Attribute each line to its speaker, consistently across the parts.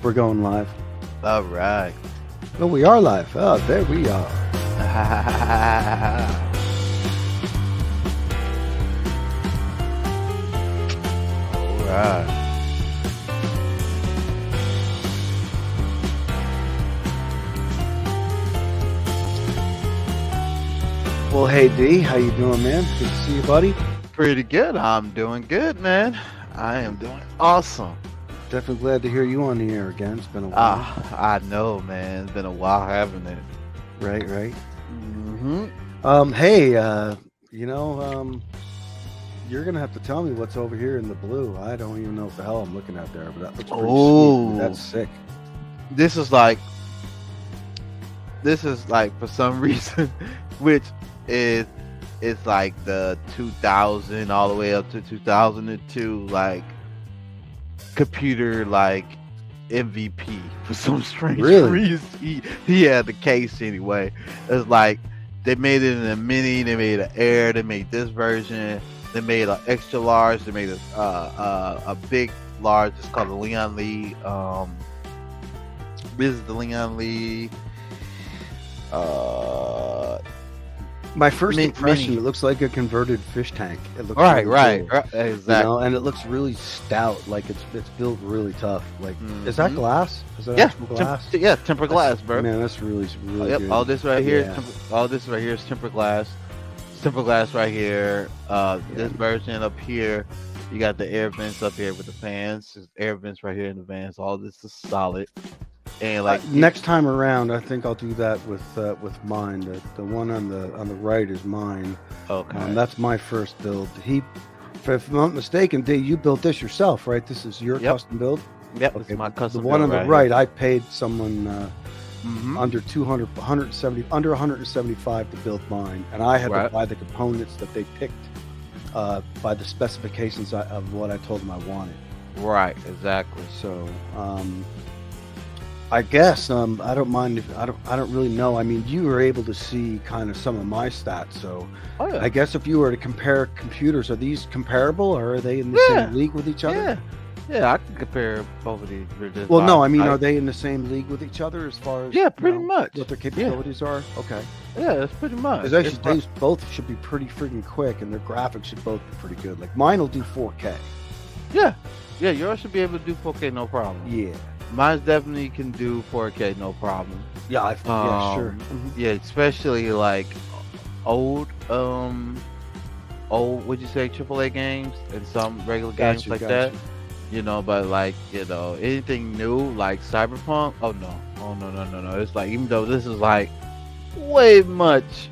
Speaker 1: We're going live.
Speaker 2: All right.
Speaker 1: Oh, we are live. Oh, there we are.
Speaker 2: All right.
Speaker 1: Well, hey D, how you doing, man? Good to see you, buddy.
Speaker 2: Pretty good. I'm doing good, man. I am doing awesome.
Speaker 1: Definitely glad to hear you on the air again. It's been a while.
Speaker 2: I know, man. It's been a while, haven't it?
Speaker 1: Right.
Speaker 2: Mm-hmm.
Speaker 1: Hey, you're gonna have to tell me what's over here in the blue. I don't even know what the hell I'm looking at there, but that looks pretty sweet. That's sick.
Speaker 2: This is like for some reason, which is it's like the 2000 all the way up to 2002 like computer like MVP for some strange reason. He had the case anyway. It's like they made it in a mini, they made an air, they made this version, they made an extra large, they made a big large. It's called the Leon Lee. This is the Leon Lee.
Speaker 1: My first impression, it looks like a converted fish tank. It looks
Speaker 2: right,
Speaker 1: You
Speaker 2: exactly.
Speaker 1: know, and it looks really stout, like it's built really tough. Like, is that glass? Is that actual glass?
Speaker 2: Tempered glass, bro.
Speaker 1: Man, that's really good.
Speaker 2: All this right here, all this right here is tempered glass. Tempered glass right here. This version up here, you got the air vents up here with the fans. There's air vents right here in the vents. All this is solid. And like
Speaker 1: next time around, I think I'll do that with mine. The one on the right is mine.
Speaker 2: Okay.
Speaker 1: That's my first build. If I'm not mistaken, D, you built this yourself, right? This is your custom build.
Speaker 2: Yep. Okay. It's my custom.
Speaker 1: The one
Speaker 2: build
Speaker 1: on the right, I paid someone under 175 to build mine, and I had to buy the components that they picked by the specifications of what I told them I wanted.
Speaker 2: Right. Exactly.
Speaker 1: So. I guess I don't mind if I don't really know. I mean, you were able to see kind of some of my stats, so I guess if you were to compare computers, are these comparable or are they in the same league with each other?
Speaker 2: Yeah, I can compare both of these.
Speaker 1: Well, no, I mean, are they in the same league with each other as far as
Speaker 2: pretty much
Speaker 1: what their capabilities are? Okay,
Speaker 2: that's pretty much.
Speaker 1: Because actually, these both should be pretty freaking quick, and their graphics should both be pretty good. Like mine will do 4K.
Speaker 2: Yeah, yours should be able to do 4K no problem.
Speaker 1: Yeah.
Speaker 2: Mine definitely can do 4K no problem.
Speaker 1: Yeah, sure.
Speaker 2: Yeah, especially like old would you say AAA games and some regular games that. You know, but like, you know, anything new like Cyberpunk, oh no. It's like, even though this is like way much,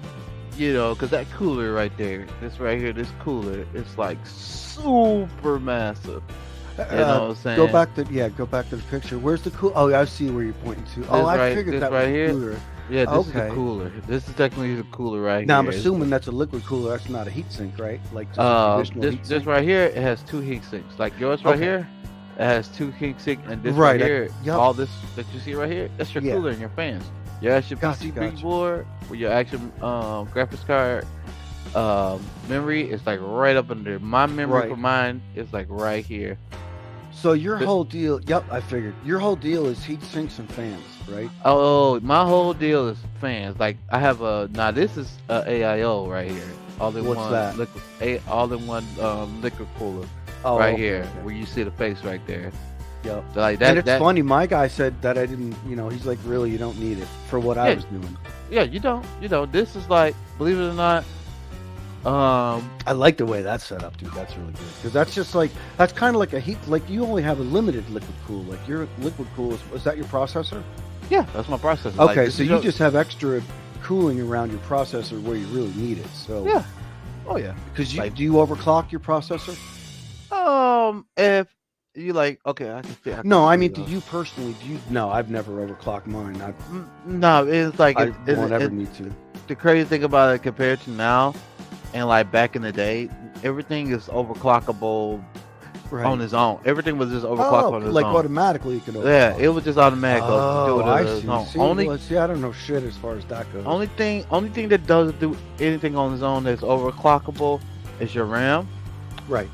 Speaker 2: you know, because that cooler right there, this right here, this cooler, it's like super massive. You know what I'm saying?
Speaker 1: Go back to the picture. Where's the cool? Oh, I see where you're pointing to. I figured that was the cooler.
Speaker 2: Yeah, this is the cooler. This is technically the cooler right
Speaker 1: now,
Speaker 2: here.
Speaker 1: I'm assuming that's a liquid cooler. That's not a heat sink, right? Like
Speaker 2: this right here, it has 2 heat sinks. Like yours right here, it has 2 heat sinks, and this right here, all this that you see right here, that's your cooler and your fans. Your actual PCB board with your actual graphics card memory is like right up under. My memory for mine is like right here.
Speaker 1: So your whole deal, I figured. Your whole deal is heat sinks and fans, right?
Speaker 2: Oh, my whole deal is fans. Like I have this is AIO right here. All-in-one liquid cooler here, where you see the face right there.
Speaker 1: Yep.
Speaker 2: So like that.
Speaker 1: And it's funny, my guy said that I didn't, he's like, really, you don't need it for what I was doing.
Speaker 2: Yeah, you don't. This is like, believe it or not,
Speaker 1: I like the way that's set up, dude. That's really good because that's kind of like a heat. Like you only have a limited liquid cool. Like your liquid cool is that your processor?
Speaker 2: Yeah, that's my processor.
Speaker 1: Okay, so you just have extra cooling around your processor where you really need it. So because do you overclock your processor?
Speaker 2: If you like, okay, I can fit.
Speaker 1: No, I mean, do you personally? No, I've never overclocked mine.
Speaker 2: No, it's like
Speaker 1: I won't ever need to.
Speaker 2: The crazy thing about it compared to now. And like back in the day, everything is overclockable on its own. Everything was just overclocked on its own.
Speaker 1: Like automatically you can overclock.
Speaker 2: Yeah, it was just automatic.
Speaker 1: I see. I don't know shit as far as that goes.
Speaker 2: Only thing that doesn't do anything on its own that's overclockable is your RAM.
Speaker 1: Right.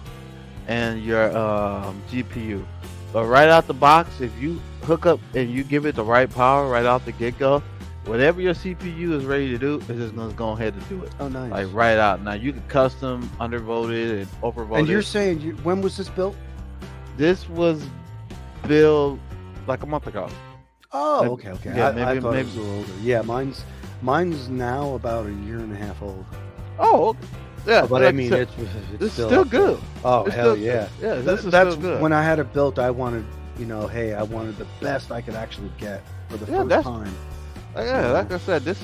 Speaker 2: And your GPU. But right out the box, if you hook up and you give it the right power right off the get go, whatever your CPU is ready to do, it's just gonna go ahead and do it.
Speaker 1: Oh, nice.
Speaker 2: Like right out. Now you can custom undervoted and overvoted.
Speaker 1: And you're saying when was this built?
Speaker 2: This was built like a month ago.
Speaker 1: Oh, okay.
Speaker 2: Yeah,
Speaker 1: I thought it was a little older. Yeah, mine's now about a year and a half old.
Speaker 2: Oh, yeah.
Speaker 1: But
Speaker 2: like
Speaker 1: I mean, it's
Speaker 2: still good.
Speaker 1: Oh,
Speaker 2: it's
Speaker 1: hell
Speaker 2: still
Speaker 1: yeah.
Speaker 2: Good. Yeah, that's
Speaker 1: still
Speaker 2: good.
Speaker 1: When I had it built, I wanted, hey, I wanted the best I could actually get for the first time.
Speaker 2: Yeah, like I said, this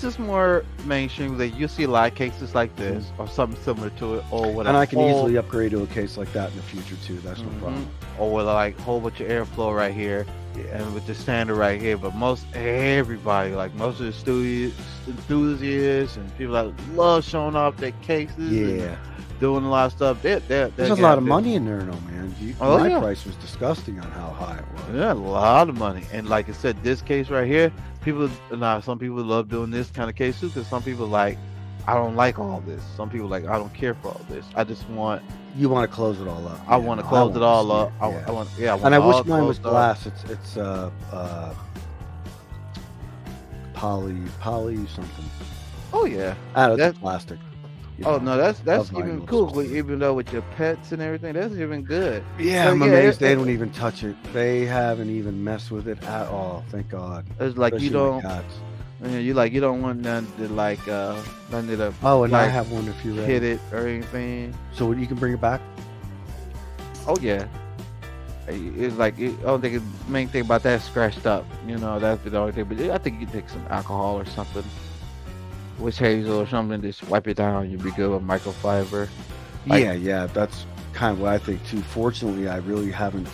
Speaker 2: is more mainstream. That you see a lot of cases like this or something similar to it, or whatever.
Speaker 1: And I can easily upgrade to a case like that in the future too. That's no problem.
Speaker 2: Or with like a whole bunch of airflow right here, and with the standard right here. But most everybody, like most of the studio enthusiasts and people that love showing off their cases, and doing a lot of stuff. There's
Speaker 1: a lot of money in there, though, man. My price was disgusting on how high it was.
Speaker 2: Yeah, a lot of money. And like I said, this case right here, some people love doing this kind of case too, because some people like, I don't like all this. Some people like, I don't care for all this. I just want.
Speaker 1: You want to close it all up.
Speaker 2: I want to close it all up. I want. And
Speaker 1: I wish mine was glass. It's poly something.
Speaker 2: Oh yeah.
Speaker 1: That's plastic.
Speaker 2: Oh no, that's even cool. Even though with your pets and everything, that's even good.
Speaker 1: Yeah, I'm amazed they don't even touch it. They haven't even messed with it at all. Thank God.
Speaker 2: It's like you don't. You don't want none to like none to.
Speaker 1: Oh, and like, I have one if you
Speaker 2: hit it or anything.
Speaker 1: So you can bring it back.
Speaker 2: Oh yeah. It's like I don't think the main thing about that is scratched up. That's the only thing. But I think you can take some alcohol or something. Witch hazel or something, just wipe it down. You'll be good with microfiber.
Speaker 1: Yeah, that's kind of what I think too. Fortunately, I really haven't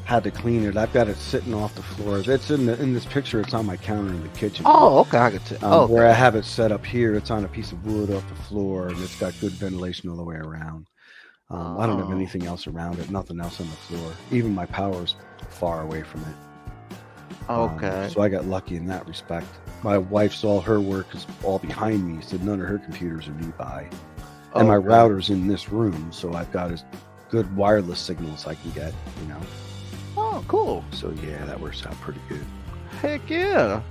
Speaker 1: had to clean it. I've got it sitting off the floor. It's in this picture. It's on my counter in the kitchen.
Speaker 2: Oh, okay, I get it.
Speaker 1: Where I have it set up here, it's on a piece of wood off the floor, and it's got good ventilation all the way around. I don't have anything else around it. Nothing else on the floor. Even my power's far away from it.
Speaker 2: Okay.
Speaker 1: So I got lucky in that respect. My wife's all her work is all behind me, so none of her computers are nearby. And my router's in this room, so I've got as good wireless signals I can get,
Speaker 2: Oh, cool.
Speaker 1: So yeah, that works out pretty good.
Speaker 2: Heck yeah.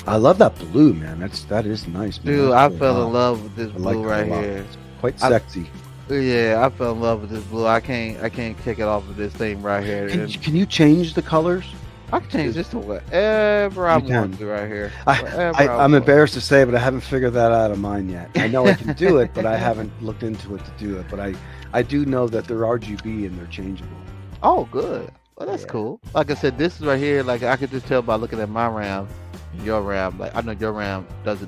Speaker 1: I love that blue, man. That is nice, man.
Speaker 2: Dude, I fell in love with this blue right here.
Speaker 1: It's quite sexy.
Speaker 2: Yeah, I fell in love with this blue. I can't kick it off of this thing right here.
Speaker 1: Can you change the colors?
Speaker 2: I can change this to whatever I want to right here.
Speaker 1: I'm embarrassed to say, but I haven't figured that out of mine yet. I know I can do it, but I haven't looked into it to do it. But I do know that they're RGB and they're changeable.
Speaker 2: Oh, good. Well, that's cool. Like I said, this is right here. Like I could just tell by looking at my RAM, your RAM. Like I know your RAM does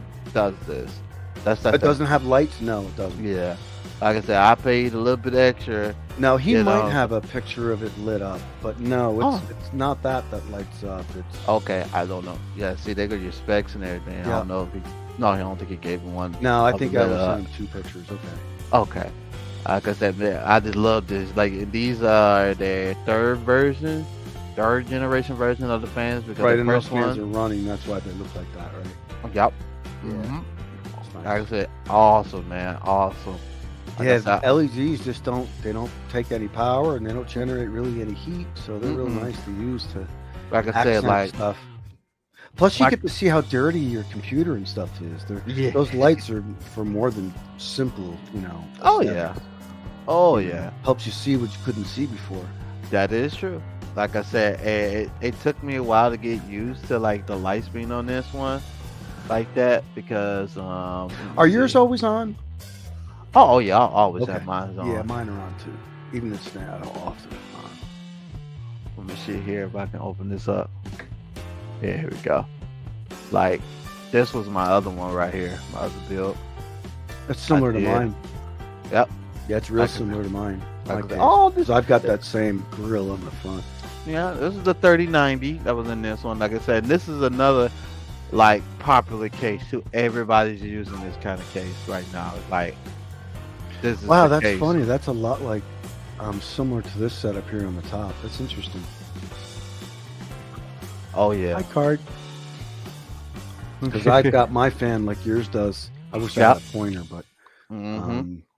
Speaker 2: this.
Speaker 1: It doesn't have lights. No, it doesn't.
Speaker 2: Yeah. Like I said, I paid a little bit extra.
Speaker 1: Now he might have a picture of it lit up, but no, it's not that lights up. It's
Speaker 2: okay. I don't know. Yeah, see, they got your specs and everything. Yeah. I don't know if I don't think he gave him one.
Speaker 1: No, I think I was sent 2 pictures.
Speaker 2: Okay. Like I said, man, I just love this. Like these are the third generation version of the fans because
Speaker 1: right,
Speaker 2: the
Speaker 1: and
Speaker 2: first
Speaker 1: those fans are running. That's why they look like that, right?
Speaker 2: Yep.
Speaker 1: Yeah.
Speaker 2: Mm-hmm. Nice. Like I said, awesome, man, awesome.
Speaker 1: Yeah, the LEDs just don't take any power and they don't generate really any heat, so they're real nice to use to
Speaker 2: like I said, like
Speaker 1: stuff. Plus, you get to see how dirty your computer and stuff is. Those lights are for more than simple,
Speaker 2: Oh yeah. Oh yeah.
Speaker 1: Helps you see what you couldn't see before.
Speaker 2: That is true. Like I said, it took me a while to get used to like the lights being on this one, like that because.
Speaker 1: Are yours always on?
Speaker 2: Oh yeah, I'll always have mine on.
Speaker 1: Yeah, mine are on too. Even if it's not often on.
Speaker 2: Let me see here if I can open this up. Yeah, here we go. Like, this was my other one right here, my other build.
Speaker 1: That's similar to mine.
Speaker 2: Yep.
Speaker 1: Yeah, it's real similar to mine.
Speaker 2: So
Speaker 1: I've got that same grill on the front.
Speaker 2: Yeah, this is the 3090 that was in this one. Like I said, this is another like popular case too. Everybody's using this kind of case right now. Like, this is
Speaker 1: that's
Speaker 2: case.
Speaker 1: Funny. That's a lot like similar to this setup here on the top. That's interesting.
Speaker 2: Oh yeah.
Speaker 1: Hi, Card. Because I've got my fan like yours does. I wish I had a pointer, but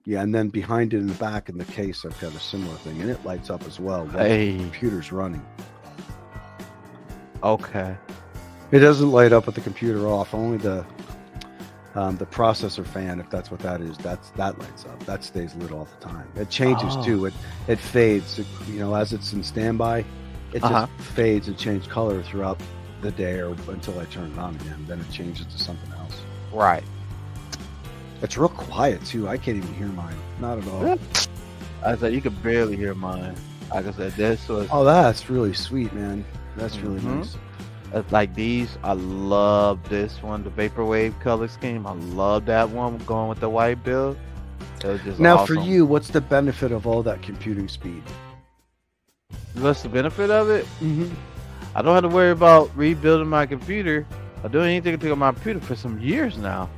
Speaker 1: Yeah, and then behind it in the back in the case, I've got a similar thing, and it lights up as well while
Speaker 2: Hey.
Speaker 1: the computer's running.
Speaker 2: Okay.
Speaker 1: It doesn't light up with the computer off. Only the processor fan, if that's what that is, that lights up. That stays lit all the time. It changes too. It fades. As it's in standby, it just fades and changes color throughout the day or until I turn it on again. Then it changes to something else.
Speaker 2: Right.
Speaker 1: It's real quiet too. I can't even hear mine. Not at all.
Speaker 2: I said you could barely hear mine. Like I said, this was.
Speaker 1: Oh, that's really sweet, man. That's really nice.
Speaker 2: Like these, I love this one, the Vaporwave color scheme. I love that one going with the white build. It was just
Speaker 1: now,
Speaker 2: awesome.
Speaker 1: for you, what's the benefit of all that computing speed?
Speaker 2: What's the benefit of it? I don't have to worry about rebuilding my computer. I do anything to my computer for some years now.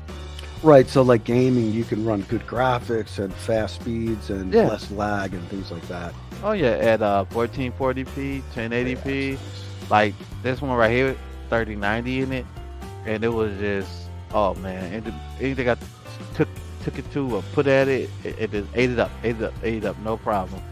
Speaker 1: Right, so like gaming, you can run good graphics and fast speeds and less lag and things like that.
Speaker 2: Oh yeah, at 1440p, 1080p. Like this one right here, 3090 in it, and it was just, oh man, anything I took it to or put at it, it just ate it up, no problem.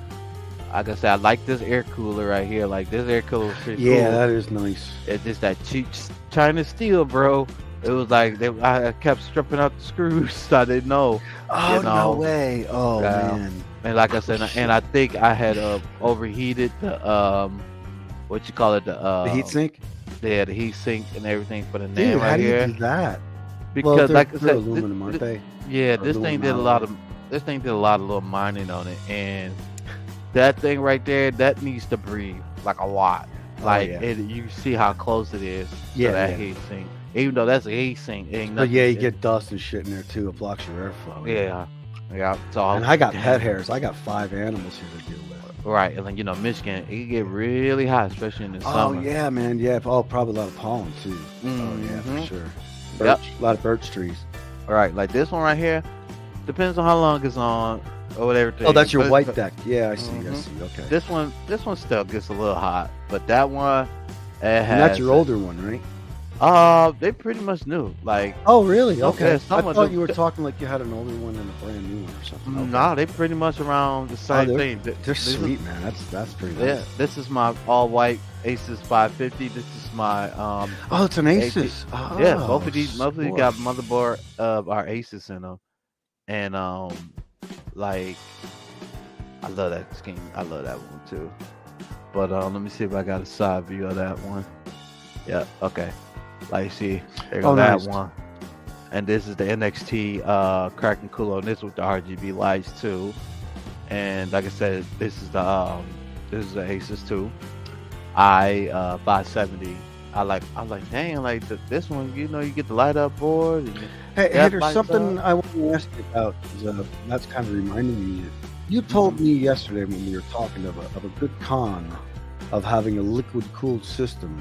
Speaker 2: Like I said, I like this air cooler right here. Like this air cooler was pretty cool.
Speaker 1: Yeah, that is nice.
Speaker 2: It's just that cheap China steel, bro. It was like I kept stripping out the screws. I didn't know.
Speaker 1: Oh, no way! Oh man.
Speaker 2: And like I said, and I think I had overheated the what you call it, the
Speaker 1: heat sink.
Speaker 2: Yeah, the heat sink and everything for the name right
Speaker 1: how do
Speaker 2: here.
Speaker 1: You do that?
Speaker 2: Because like I said,
Speaker 1: aluminum, aren't they?
Speaker 2: Yeah, this thing did a lot of little mining on it, and that thing right there, that needs to breathe like a lot. Like you see how close it is to that heat sink. Even though that's a heat sink, it ain't nothing.
Speaker 1: But you get dust and shit in there too. It blocks your airflow.
Speaker 2: Yeah. So
Speaker 1: and I got pet hairs. I got 5 animals here to deal with.
Speaker 2: Right, and then Michigan, it can get really hot, especially in the summer.
Speaker 1: Oh yeah, man. Yeah. Oh, probably a lot of pollen too. Oh yeah, for sure. A lot of birch trees.
Speaker 2: All right, like this one right here. Depends on how long it's on or whatever.
Speaker 1: Oh, that's your white deck. Yeah, I see. I see. Okay.
Speaker 2: This one still gets a little hot, but that one,
Speaker 1: and that's your older one, right?
Speaker 2: They pretty much new. Like.
Speaker 1: Oh, really? Okay. I thought you were
Speaker 2: new.
Speaker 1: talking like you had an older one and a brand new one or something. Okay.
Speaker 2: No, they pretty much around the same thing.
Speaker 1: They're sweet, man. That's pretty nice.
Speaker 2: Yeah, this is my all white Asus 550. This is my
Speaker 1: Oh, it's an Asus. Oh,
Speaker 2: yeah, both of these got motherboard of our Asus in them, and like I love that scheme. I love that one too. But let me see if I got a side view of that one. Yeah. Okay. Like, see, there goes that one. And this is the NXT Kraken Cooler, and this with the RGB lights too. And like I said, this is the Asus 2 i570. I like dang, like this one, you get the light up board. And
Speaker 1: hey, there's something I want to ask you about. That's kind of reminding me. You told me yesterday when we were talking of a good con of having a liquid cooled system.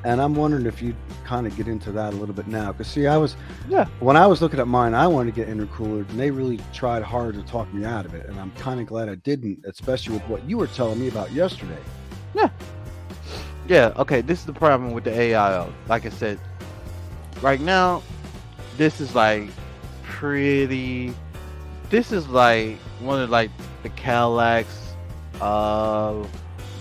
Speaker 1: And I'm wondering if you'd kind of get into that a little bit now. Because, see, when I was looking at mine, I wanted to get intercooler, and they really tried hard to talk me out of it. And I'm kind of glad I didn't, especially with what you were telling me about yesterday.
Speaker 2: Yeah, okay, this is the problem with the AIO. Like I said, right now, this is like this is like one of like the Cadillacs of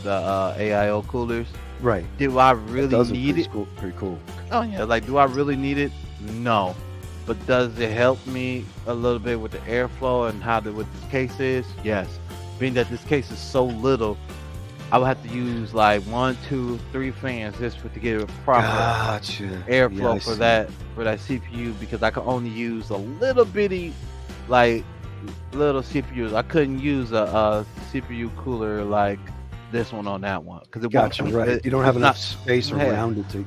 Speaker 2: the AIO coolers.
Speaker 1: Right.
Speaker 2: Do I really need it?
Speaker 1: Pretty cool.
Speaker 2: Oh yeah, like do I really need it? No. But does it help me a little bit with the airflow and what this case is? Yes. Being that this case is so little, I would have to use like 1, 2, 3 fans just to get a proper airflow for that CPU, because I can only use a little bitty little CPUs. I couldn't use a CPU cooler like this one on that one, because
Speaker 1: you don't have enough space around it to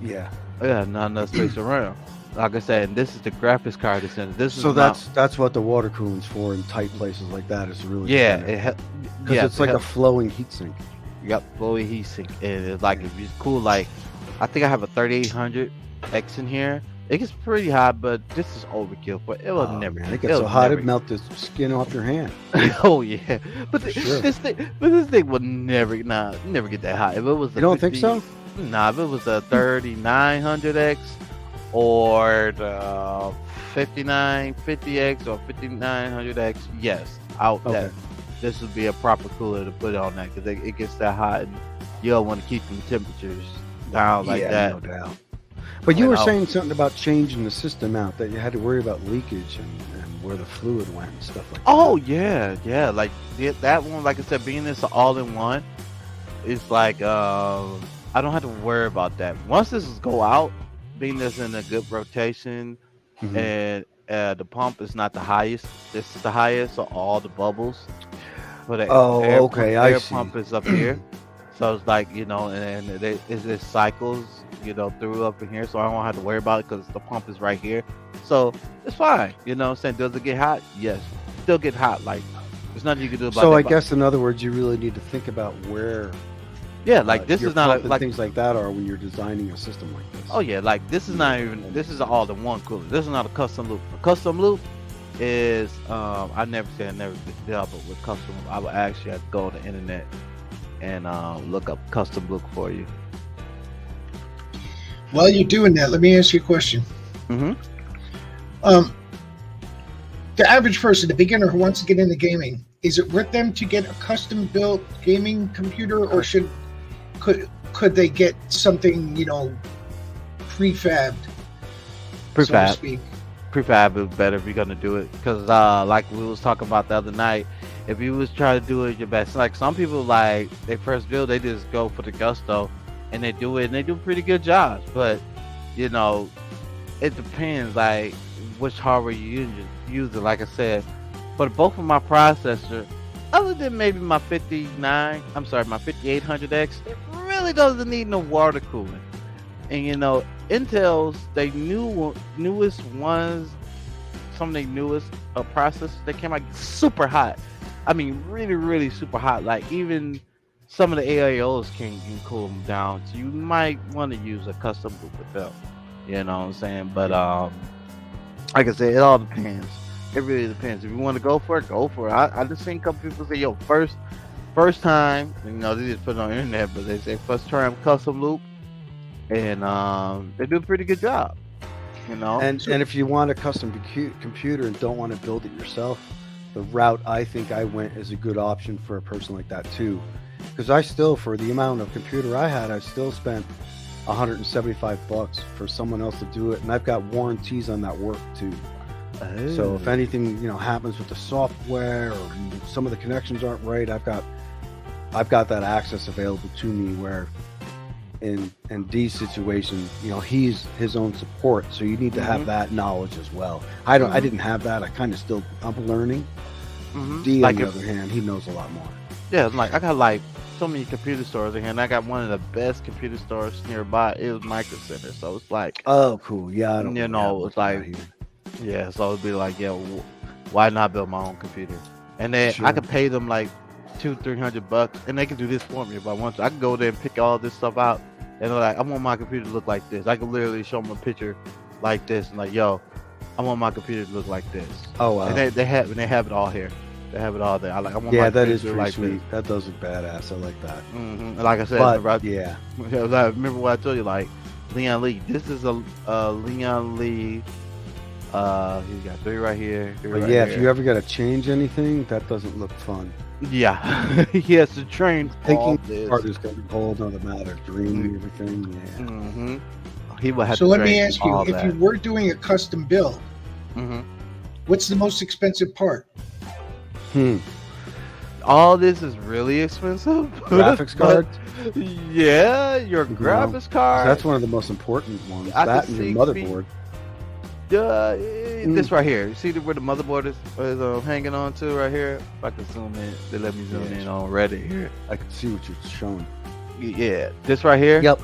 Speaker 2: not enough space around. Like I said, and this is the graphics card that's in it.
Speaker 1: That's what the water cooling's for in tight places like that, is really because it's like a flowing heatsink.
Speaker 2: Yep, flowing heatsink, and it's like if it's cool. Like I think I have a 3800X in here. It gets pretty hot, but this is overkill. But it will never.
Speaker 1: Man, it gets so hot it melt the skin off your hand.
Speaker 2: Oh yeah, but this thing will never get that hot. If it was,
Speaker 1: you don't think so?
Speaker 2: Nah, if it was the 3900X or the 5950X or 5900X, yes, out that this would be a proper cooler to put on that because it gets that hot and you don't want to keep them temperatures down like that.
Speaker 1: No doubt. But you were saying something about changing the system out, that you had to worry about leakage and where the fluid went and stuff like that.
Speaker 2: Oh yeah, like that one, like I said, being this all-in-one, it's like I don't have to worry about that. Once this go out, being this in a good rotation, and the pump is not the highest, this is the highest, so all the bubbles. But air pump is up here, so it's like, you know, and it cycles, you know, through up in here, so I don't have to worry about it because the pump is right here, so it's fine. You know what I'm saying? Does it get hot? Yes, still get hot. Like there's nothing you can do about it.
Speaker 1: So I guess in other words, you really need to think about where.
Speaker 2: Yeah, like this is not
Speaker 1: like things like that are when you're designing a system like this.
Speaker 2: Oh yeah, like this is not even. This is an all-in-one cooler. This is not a custom loop. A custom loop is I never dealt with custom. I would actually have to go on the internet and look up custom loop for you.
Speaker 3: While you're doing that, let me ask you a question. The average person, the beginner who wants to get into gaming, is it worth them to get a custom built gaming computer, or could they get something, you know, prefabbed, so to speak?
Speaker 2: Prefab is better if you're gonna do it, because like we was talking about the other night, if you was trying to do it your best, like some people, like they first build, they just go for the gusto and they do it and they do pretty good jobs. But you know, it depends like which hardware you use. Like I said, but both of my processor, other than maybe my 5800X, it really doesn't need no water cooling. And you know, Intel's newest ones, some of the newest processors, they came out super hot. I mean, really super hot. Like even some of the AIOs can cool them down. So you might want to use a custom boot with them. You know what I'm saying? But like I said, it all depends. It really depends. If you want to go for it, go for it. I just seen a couple people say, yo, first time, you know, they just put it on the internet, but they say first time custom loop, and they do a pretty good job, you know.
Speaker 1: And if you want a custom computer and don't want to build it yourself, the route I think I went is a good option for a person like that too, because I still, for the amount of computer I had, I still spent $175 for someone else to do it, and I've got warranties on that work too. So if anything, you know, happens with the software or some of the connections aren't right, I've got that access available to me, where in D's situation, you know, he's his own support, so you need to have that knowledge as well. I didn't have that. I'm learning. D, like, on the other hand, he knows a lot more.
Speaker 2: Yeah, like I got like so many computer stores in here, and I got one of the best computer stores nearby. It was Micro Center, so it's like,
Speaker 1: oh cool, yeah, I don't,
Speaker 2: you know, it's like, yeah, so it'd be like, yeah, why not build my own computer? And then I could pay them like $200-300, and they can do this for me if I want to. I can go there and pick all this stuff out, and they're like, I want my computer to look like this. I can literally show them a picture like this, and like, yo, I want my computer to look like this. Oh wow! And they have it all here. They have it all there. I want my
Speaker 1: that is pretty
Speaker 2: like
Speaker 1: sweet.
Speaker 2: This.
Speaker 1: That does look badass. I like that.
Speaker 2: Like I said, remember what I told you, like Leon Lee. This is a Leon Lee. He's got 3 right here.
Speaker 1: If you ever got to change anything, that doesn't look fun.
Speaker 2: Yeah, he has to train.
Speaker 1: Taking part is going to be a whole other matter. Dreaming everything. Yeah.
Speaker 2: He will have.
Speaker 3: So let me ask you: if you were doing a custom build, what's the most expensive part?
Speaker 2: All this is really expensive.
Speaker 1: Graphics card.
Speaker 2: Yeah, your graphics card.
Speaker 1: That's one of the most important ones. That and your motherboard.
Speaker 2: This right here. You see where the motherboard is hanging on to right here? If I can zoom in, they let me zoom in on Reddit here.
Speaker 1: I can see what you're showing.
Speaker 2: Yeah, this right here.
Speaker 1: Yep.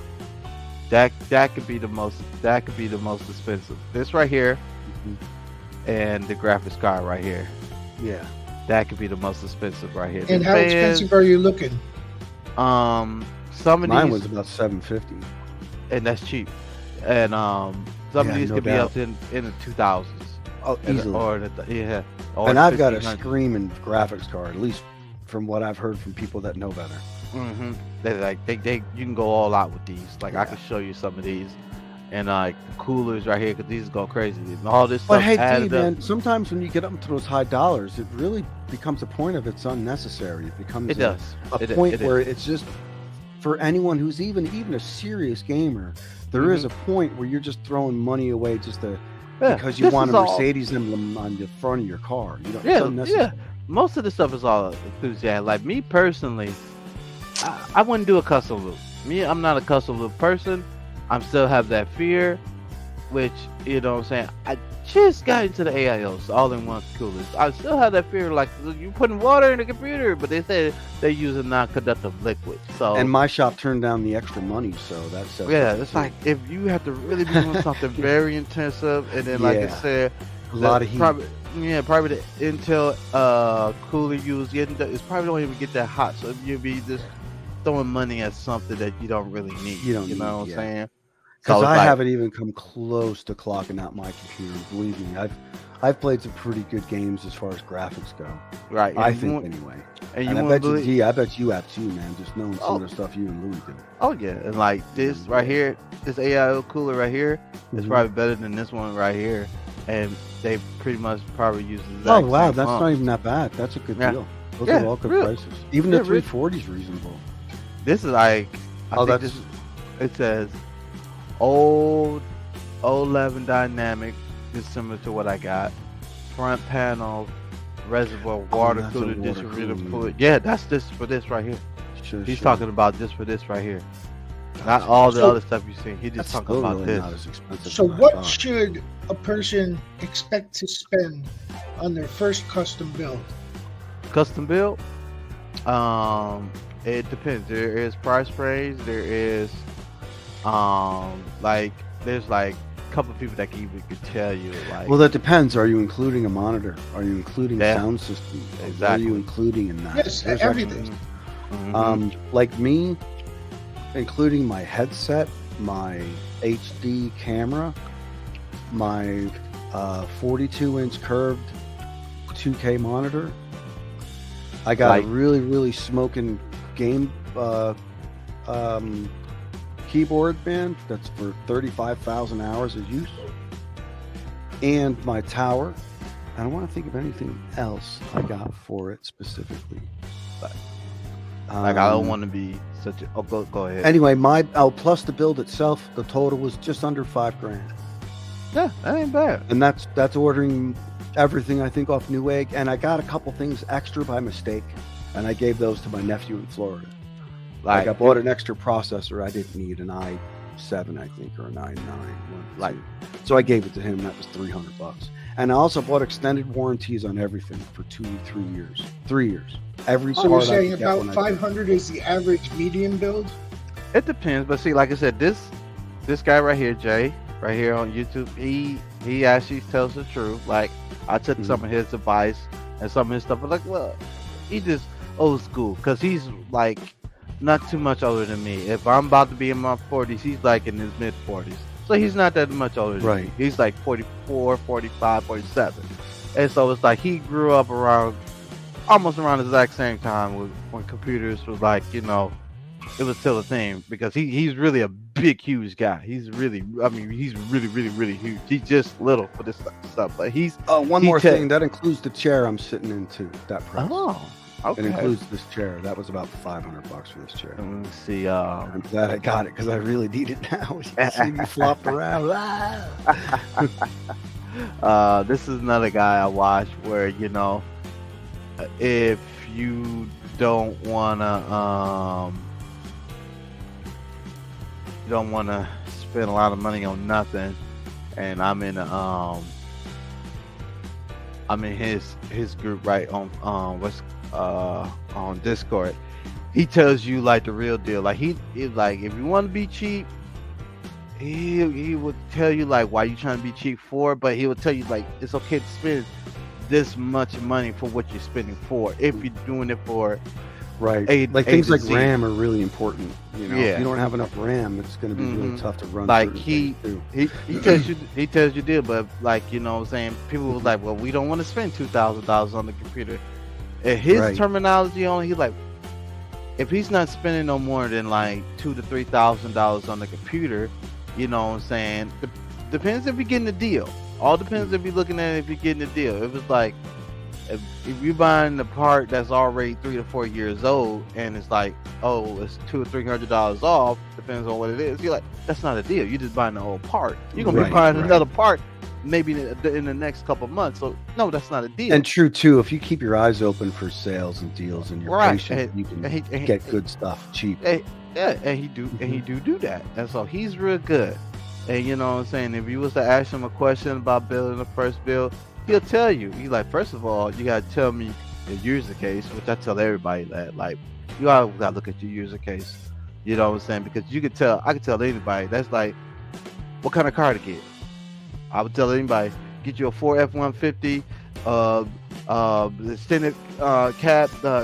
Speaker 2: That could be the most. That could be the most expensive. This right here, and the graphics card right here.
Speaker 1: Yeah.
Speaker 2: That could be the most expensive right here.
Speaker 3: And how expensive are you looking?
Speaker 2: Some of
Speaker 1: mine was about $750,
Speaker 2: and that's cheap. And some of these could be up in the 2000s.
Speaker 1: Oh, easily.
Speaker 2: Or
Speaker 1: and I've got a screaming graphics card, at least from what I've heard from people that know better.
Speaker 2: They you can go all out with these. Like I can show you some of these. and like the coolers right here, because these go crazy. And all this
Speaker 1: But
Speaker 2: stuff
Speaker 1: hey, D,
Speaker 2: added up.
Speaker 1: man, sometimes when you get up into those high dollars, it really becomes a point of it's unnecessary. It becomes
Speaker 2: It does.
Speaker 1: a point where it's just for anyone who's even a serious gamer. There is a point where you're just throwing money away just to because you want a Mercedes emblem on the front of your car. You know,
Speaker 2: yeah. Most of the stuff is all enthusiasm. Like me personally, I wouldn't do a custom loop. I'm not a custom loop person. I still have that fear, which, you know what I'm saying, I just got into the AIOs, all-in-one coolers. I still have that fear, like, you putting water in the computer, but they said they're using non-conductive liquid. So,
Speaker 1: and my shop turned down the extra money, so that's
Speaker 2: it's like, if you have to really be doing something very intensive, and then, like I said,
Speaker 1: a lot of heat.
Speaker 2: Probably the Intel cooler used, it's probably don't even get that hot, so you'll be just throwing money at something that you don't really need. You know what I'm saying?
Speaker 1: Because I haven't even come close to clocking out my computer. Believe me, I've played some pretty good games as far as graphics go.
Speaker 2: Right.
Speaker 1: I think anyway. And I bet you have too, man. Just knowing some of the stuff you and Louis do.
Speaker 2: Oh yeah, and like this right here, this AIO cooler right here is probably better than this one right here, and they pretty much probably use the exact
Speaker 1: wow,
Speaker 2: same
Speaker 1: that's
Speaker 2: pump.
Speaker 1: not even that bad. That's a good deal. Those are all good prices. Even the 340 is reasonable.
Speaker 2: This is like it says old 11 dynamic, just similar to what I got. Front panel, reservoir, water cooler, distributor fluid. Yeah, that's this for this right here. He's talking about just for this right here. Not all the other stuff you've seen. He just talking about this.
Speaker 3: So what should a person expect to spend on their first custom build?
Speaker 2: Custom build? It depends. There is price range. There is there's like a couple of people that could tell you like.
Speaker 1: Well, that depends. Are you including a monitor? Are you including sound system?
Speaker 2: Exactly.
Speaker 1: Are you including a knife?
Speaker 3: Yes, everything.
Speaker 1: Like me, including my headset, my HD camera, my 42-inch curved 2K monitor. I got a really, really smoking game keyboard, man. That's for 35,000 hours of use. And my tower. I don't want to think of anything else I got for it specifically. But
Speaker 2: I don't want to be such a. Oh, go ahead.
Speaker 1: Anyway, plus the build itself, the total was just under $5,000.
Speaker 2: Yeah, that ain't bad.
Speaker 1: And that's ordering everything I think off Newegg, and I got a couple things extra by mistake, and I gave those to my nephew in Florida. Like I bought an extra processor I didn't need, an i7 I think, or a 9-9. So I gave it to him. That was $300. And I also bought extended warranties on everything for 2-3 years. 3 years. Every
Speaker 3: so you're saying about 500 is the average medium build?
Speaker 2: It depends, but see, like I said, this guy right here, Jay, right here on YouTube, he actually tells the truth. Like I took some of his advice and some of his stuff, but like, well, he just old school because he's like not too much older than me. If I'm about to be in my 40s, he's like in his mid 40s, so he's not that much older than me. He's like 44, 45, 47, and so it's like he grew up almost around the exact same time when computers was like, you know, it was still a thing, because he's really a big, huge guy. He's really, he's really, really, really huge. He's just little for this stuff, but he's.
Speaker 1: One more thing, that includes the chair I'm sitting in too. That price.
Speaker 2: Oh, okay.
Speaker 1: It includes this chair. That was about $500 for this chair.
Speaker 2: Let me see.
Speaker 1: I'm glad I got it because I really need it now. You can see me flopped around.
Speaker 2: This is another guy I watch where, you know, if you don't wanna spend a lot of money on nothing, and I'm in his group right on Discord. He tells you like the real deal. Like he like, if you want to be cheap, he would tell you like why you trying to be cheap for, but he would tell you like it's okay to spend this much money for what you're spending for if you're doing it for
Speaker 1: things like RAM are really important. You know, if you don't have enough RAM, it's going to be really tough to run.
Speaker 2: Like he tells you deal, but like, you know what I'm saying, people was like, well, we don't want to spend $2,000 on the computer. And his terminology on, he's like, if he's not spending no more than like $2,000 to $3,000 on the computer, You know what I'm saying? Depends if you're getting a deal. All depends if you're looking at it, if you're getting a deal. If it's like, if you're buying the part that's already 3 to 4 years old and it's like, oh, it's $200 or $300 off, depends on what it is. You're like, that's not a deal. You're just buying the old part. You're gonna be buying another part maybe in the next couple of months. So no, that's not a deal.
Speaker 1: And true too, if you keep your eyes open for sales and deals and you're patient, you can get good stuff cheap.
Speaker 2: And he do that. And so he's real good. And you know what I'm saying? If you was to ask him a question about building the first build, he'll tell you. He's like, first of all, you gotta tell me your user case, which I tell everybody that. Like, you always gotta look at your user case. You know what I'm saying? Because I can tell anybody. That's like, what kind of car to get? I would tell anybody, get you a Ford F-150, extended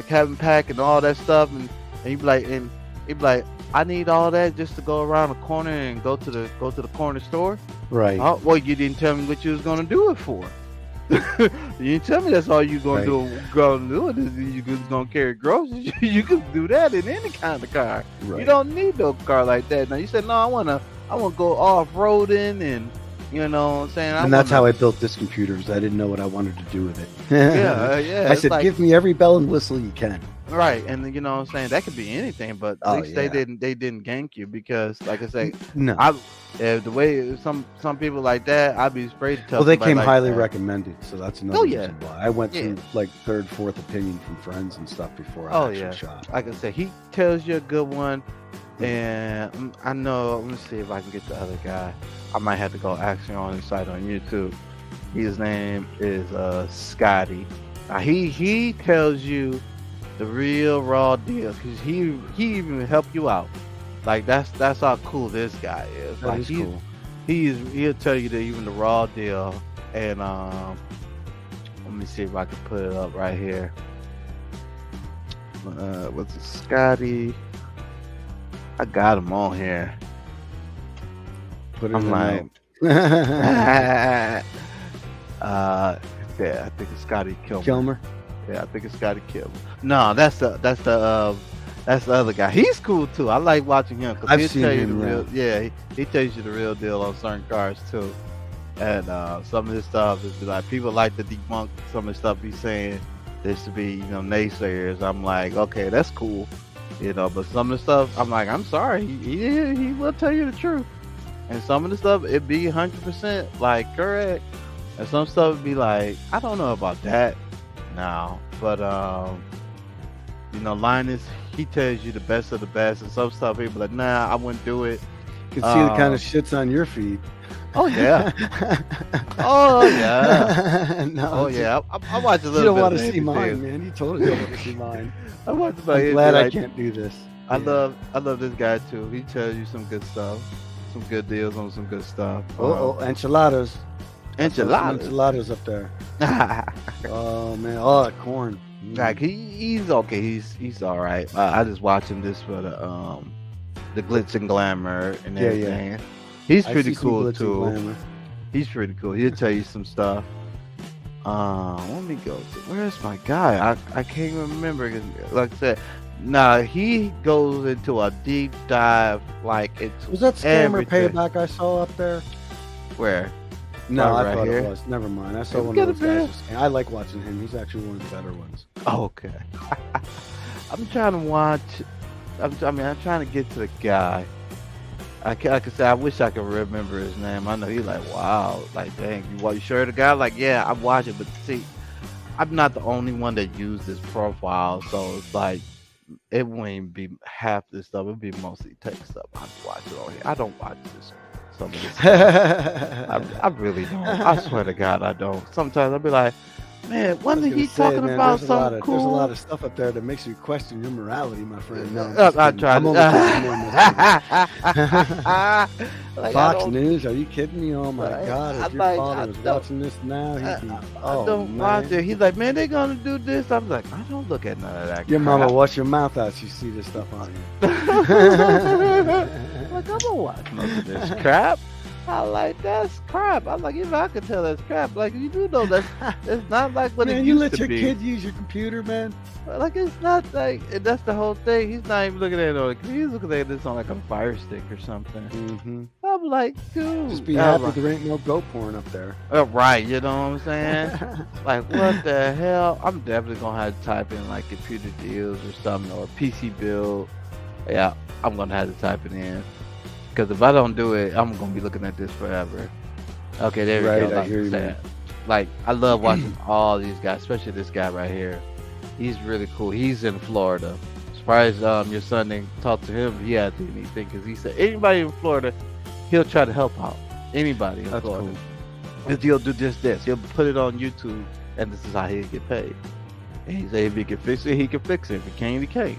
Speaker 2: cabin pack and all that stuff, and you'd be like, I need all that just to go around the corner and go to the corner store.
Speaker 1: Right.
Speaker 2: Well, you didn't tell me what you was gonna do it for. You didn't tell me that's all you gonna do. You just gonna carry groceries. You can do that in any kind of car. Right. You don't need no car like that. Now you said, no, I wanna go off roading and. You know what I'm saying?
Speaker 1: And that's how I built this computer. I didn't know what I wanted to do with it.
Speaker 2: Yeah.
Speaker 1: I said, like, give me every bell and whistle you can.
Speaker 2: Right, and you know what I'm saying? That could be anything, but at least they didn't gank you because, like I say,
Speaker 1: no.
Speaker 2: The way some people like that, I'd be afraid to tell.
Speaker 1: Well, they came
Speaker 2: like
Speaker 1: highly
Speaker 2: that.
Speaker 1: recommended, so that's another reason why. I went through like third, fourth opinion from friends and stuff before I actually shot.
Speaker 2: Like I said, he tells you a good one. And I know, let me see if I can get the other guy. I might have to go actually on his site on YouTube. His name is Scotty. He tells you the real raw deal because he even help you out. Like that's how cool this guy is.
Speaker 1: That is cool.
Speaker 2: He'll tell you even the raw deal. And let me see if I can put it up right here. What's it, Scotty? I got him on here.
Speaker 1: Put it
Speaker 2: I'm like,
Speaker 1: yeah,
Speaker 2: I think it's Scotty
Speaker 1: Kilmer.
Speaker 2: Yeah, I think it's Scotty Kilmer. No, that's the other guy. He's cool too. I like watching him because he'll tell you the real. Yeah, he tells you the real deal on certain cars too. And some of his stuff is like people like to debunk some of the stuff he's saying. There should be naysayers. I'm like, okay, that's cool. But some of the stuff, I'm like, I'm sorry, he will tell you the truth. And some of the stuff, it'd be 100% like correct. And some stuff would be like, I don't know about that now. But, Linus, he tells you the best of the best. And some stuff, he'd be like, nah, I wouldn't do it.
Speaker 1: You can see the kind of shit's on your feed.
Speaker 2: Oh, yeah. Oh, yeah.
Speaker 1: No,
Speaker 2: oh, yeah. I watch a little bit.
Speaker 1: You don't want to see mine, man. You totally don't want to see mine.
Speaker 2: I'm
Speaker 1: glad I can't do this.
Speaker 2: I love this guy too. He tells you some good stuff, some good deals on some good stuff.
Speaker 1: Enchiladas.
Speaker 2: Enchiladas
Speaker 1: up there. Oh man, all that corn.
Speaker 2: Like he's okay. He's all right. I just watch him this for the glitz and glamour and everything. Yeah. He's pretty cool too. He's pretty cool. He'll tell you some stuff. Let me go. Where's my guy? I can't remember. Like I said, he goes into a deep dive. Like it's
Speaker 1: was that Scammer Payback I saw up there?
Speaker 2: Where?
Speaker 1: No, I thought it was. Never mind. I saw one of those guys. I like watching him. He's actually one of the better ones.
Speaker 2: Oh, okay. I'm trying to watch. I'm trying to get to the guy. Like I said, I wish I could remember his name. I know he's like, wow, like, dang, you sure the guy? Like, yeah, I watch it, but see, I'm not the only one that used this profile, so it's like, it wouldn't even be half this stuff. It'd be mostly tech stuff. I watch it on here. I don't watch some of this stuff. I really don't. I swear to God, I don't. Sometimes I'll be like, man, wasn't he talking about something cool?
Speaker 1: There's a lot of stuff up there that makes you question your morality, my friend. No,
Speaker 2: I tried.
Speaker 1: Fox News? Are you kidding me? Oh my God! If your father was watching this now, he'd be.
Speaker 2: I don't watch it. He's like, man, they're gonna do this. I'm like, I don't look at none of that.
Speaker 1: Your mama, wash your mouth out. You see this stuff on here.
Speaker 2: Like, I'm gonna watch most of this crap. I like that's crap. I'm like, even I can tell that's crap. Like you do know that's not like what it used to be.
Speaker 1: You let your kid use your computer, man.
Speaker 2: Like it's not like that's the whole thing. He's not even looking at it on. He's looking at this on like a Fire Stick or something.
Speaker 1: Mm-hmm.
Speaker 2: I'm I'm like, dude,
Speaker 1: just be happy there ain't no goat porn up there.
Speaker 2: Right, you know what I'm saying? Like, what the hell? I'm definitely gonna have to type in like computer deals or something, or PC build. Yeah, I'm gonna have to type it in, because if I don't do it, I'm gonna be looking at this forever. Okay, there we go.
Speaker 1: I hear you, man.
Speaker 2: Like, I love watching all these guys, especially this guy right here. He's really cool. He's in Florida. Surprised your son didn't talk to him. He had anything, because he said anybody in Florida, he'll try to help out. Anybody in Florida. Cool. Because he'll do just this. He'll put it on YouTube, and this is how he'll get paid. And he said if he can fix it, he can fix it. If he can't, he can't.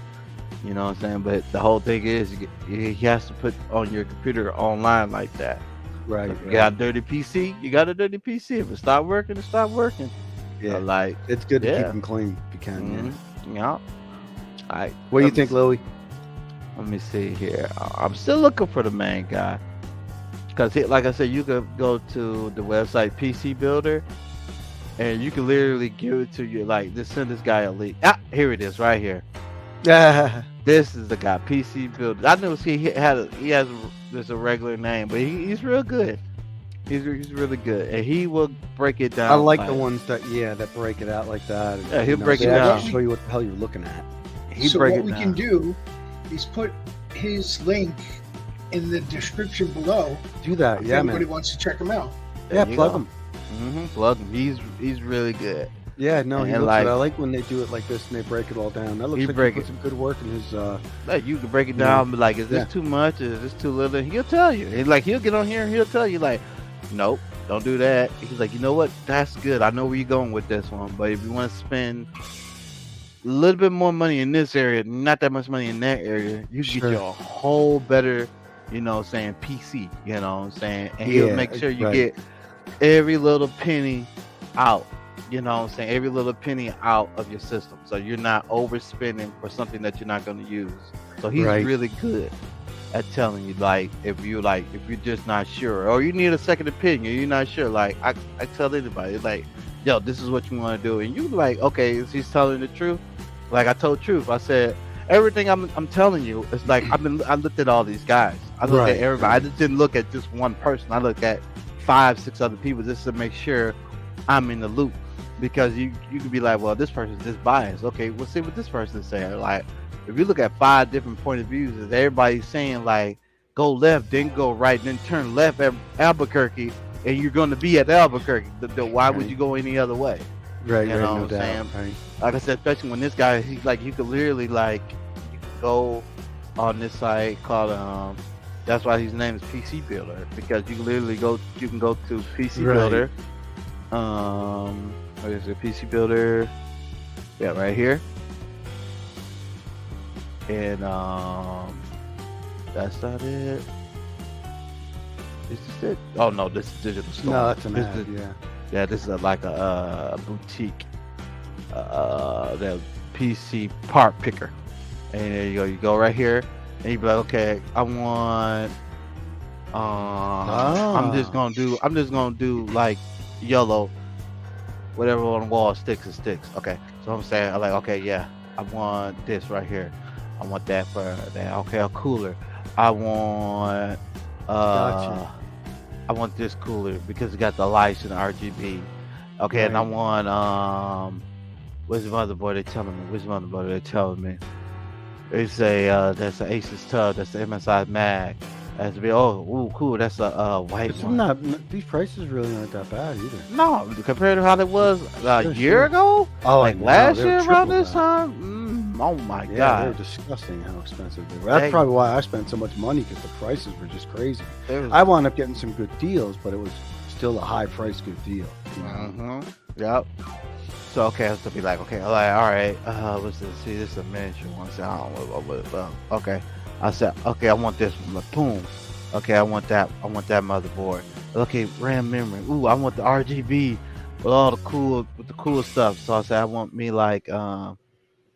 Speaker 2: You know what I'm saying? But the whole thing is, he has to put on your computer online like that.
Speaker 1: Right.
Speaker 2: If you got a dirty PC, you got a dirty PC. If it stop working, it stop working.
Speaker 1: Yeah.
Speaker 2: Like,
Speaker 1: it's good to keep them clean if you can.
Speaker 2: Yeah. All right.
Speaker 1: What do you think, Louie?
Speaker 2: Let me see here. I'm still looking for the main guy. Because, like I said, you could go to the website PC Builder, and you can literally give it to you, like, just send this guy a link. Ah, here it is, right here. This is the guy, PC Builder. I know he has there's a regular name, but he's real good. He's really good, and he will break it down.
Speaker 1: I like the ones that break it out like that. And,
Speaker 2: yeah, he'll break it down.
Speaker 1: Show you what the hell you're looking at.
Speaker 3: So what we can do is put his link in the description below.
Speaker 1: Do that,
Speaker 3: if anybody wants to check him out.
Speaker 1: Yeah, plug him.
Speaker 2: Plug him. He's really good.
Speaker 1: Yeah, no, he looks good. I like when they do it like this and they break it all down. That looks like he put some good work in his.
Speaker 2: Like, you can break it down, and be like, is this too much? Is this too little? He'll tell you. He'll get on here and he'll tell you, like, nope, don't do that. He's like, you know what? That's good. I know where you're going with this one, but if you want to spend a little bit more money in this area, not that much money in that area, you get you a whole better, you know what I'm saying, PC, you know what I'm saying? And he'll make sure you get every little penny out, you know what I'm saying, every little penny out of your system, so you're not overspending for something that you're not going to use. So he's really good at telling you, like, if you're just not sure, or you need a second opinion, you're not sure, like, I tell anybody, like, yo, this is what you want to do, and you like, okay, is he telling the truth? Like, I told truth. I said everything I'm telling you. It's like I looked at all these guys. I looked at everybody. I just didn't look at just one person. I looked at 5-6 other people just to make sure I'm in the loop. Because you could be like, well, this person's just biased. Okay, we'll see what this person's saying. Like, if you look at 5 different point of views, is everybody's saying, like, go left, then go right, then turn left at Albuquerque, and you're going to be at Albuquerque. Why would you go any other way?
Speaker 1: Right,
Speaker 2: you know what I'm saying? Right. Like I said, especially when this guy, he's like, you could literally, like, you can go on this site called that's why his name is PC Builder, because you can literally go to PC Builder. What is it? PC Builder. Yeah, right here. And that's not it. Is this it? Oh no, this is Digital Store.
Speaker 1: No, that's an ad,
Speaker 2: yeah, this is like a boutique, the PC part picker, and there you go. You go right here, and you be like, okay, I want. I'm just gonna do like yellow, whatever on the wall sticks and sticks. Okay, so I'm saying, I'm like, okay, yeah, I want this right here. I want that for that. Okay, a cooler. I want.
Speaker 1: Gotcha.
Speaker 2: I want this cooler because it got the lights and the RGB. Okay, and I want where's the motherboard they're telling me? They say that's the Asus TUF, that's the MSI Mag. That's cool. That's a white one.
Speaker 1: These prices really aren't that bad either.
Speaker 2: No, compared to how it was a year ago.
Speaker 1: Oh,
Speaker 2: like last year around this time. Oh my god,
Speaker 1: they're disgusting how expensive they were. That's probably why I spent so much money, because the prices were just crazy. I wound up getting some good deals, but it was still a high price good deal. You know?
Speaker 2: Yep. So okay, I have to be like, okay, I'm like, all right, what's this? See, this is a miniature one. So I don't know what. Okay, I said, okay, I want this one. Like, boom. Okay, I want that motherboard. Okay, RAM memory. Ooh, I want the RGB with all the cool stuff. So I said, I want me like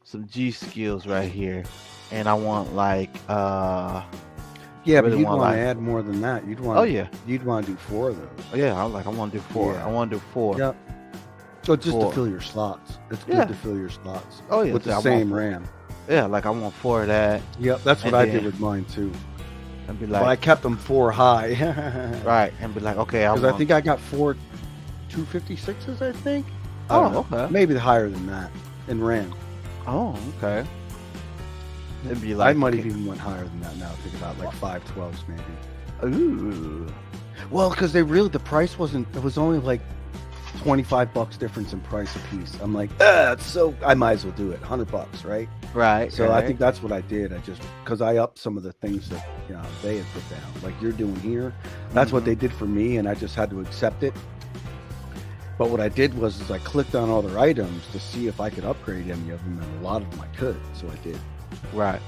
Speaker 2: some G skills right here, and I want like
Speaker 1: but you'd want to add more than that. You'd want you'd want to do 4 of those.
Speaker 2: Oh yeah, I want to do 4. I want to do 4.
Speaker 1: Yep. So just 4. To fill your slots. It's good to fill your slots.
Speaker 2: Oh yeah,
Speaker 1: with the same RAM.
Speaker 2: Yeah, like I want 4 of that.
Speaker 1: Yep, that's what I did with mine too.
Speaker 2: and be
Speaker 1: Well, I
Speaker 2: like,
Speaker 1: kept them 4 high.
Speaker 2: right, and be like, okay,
Speaker 1: Because I think I got 4 256s, I think. I don't know.
Speaker 2: okay.
Speaker 1: Maybe higher than that in RAM.
Speaker 2: Oh, okay. It'd be
Speaker 1: I
Speaker 2: like,
Speaker 1: might have even went higher than that now. Think about like 512s maybe.
Speaker 2: ooh,
Speaker 1: Well, because the price wasn't, it was only like $25 difference in price a piece. I'm like, so I might as well do it. $100, right?
Speaker 2: right.
Speaker 1: So
Speaker 2: right.
Speaker 1: I think that's what I did. I just, because I upped some of the things that, they had put down, like you're doing here. That's what they did for me, and I just had to accept it. But what I did was I clicked on all their items to see if I could upgrade any of them, and a lot of them I could, so I did.
Speaker 2: right.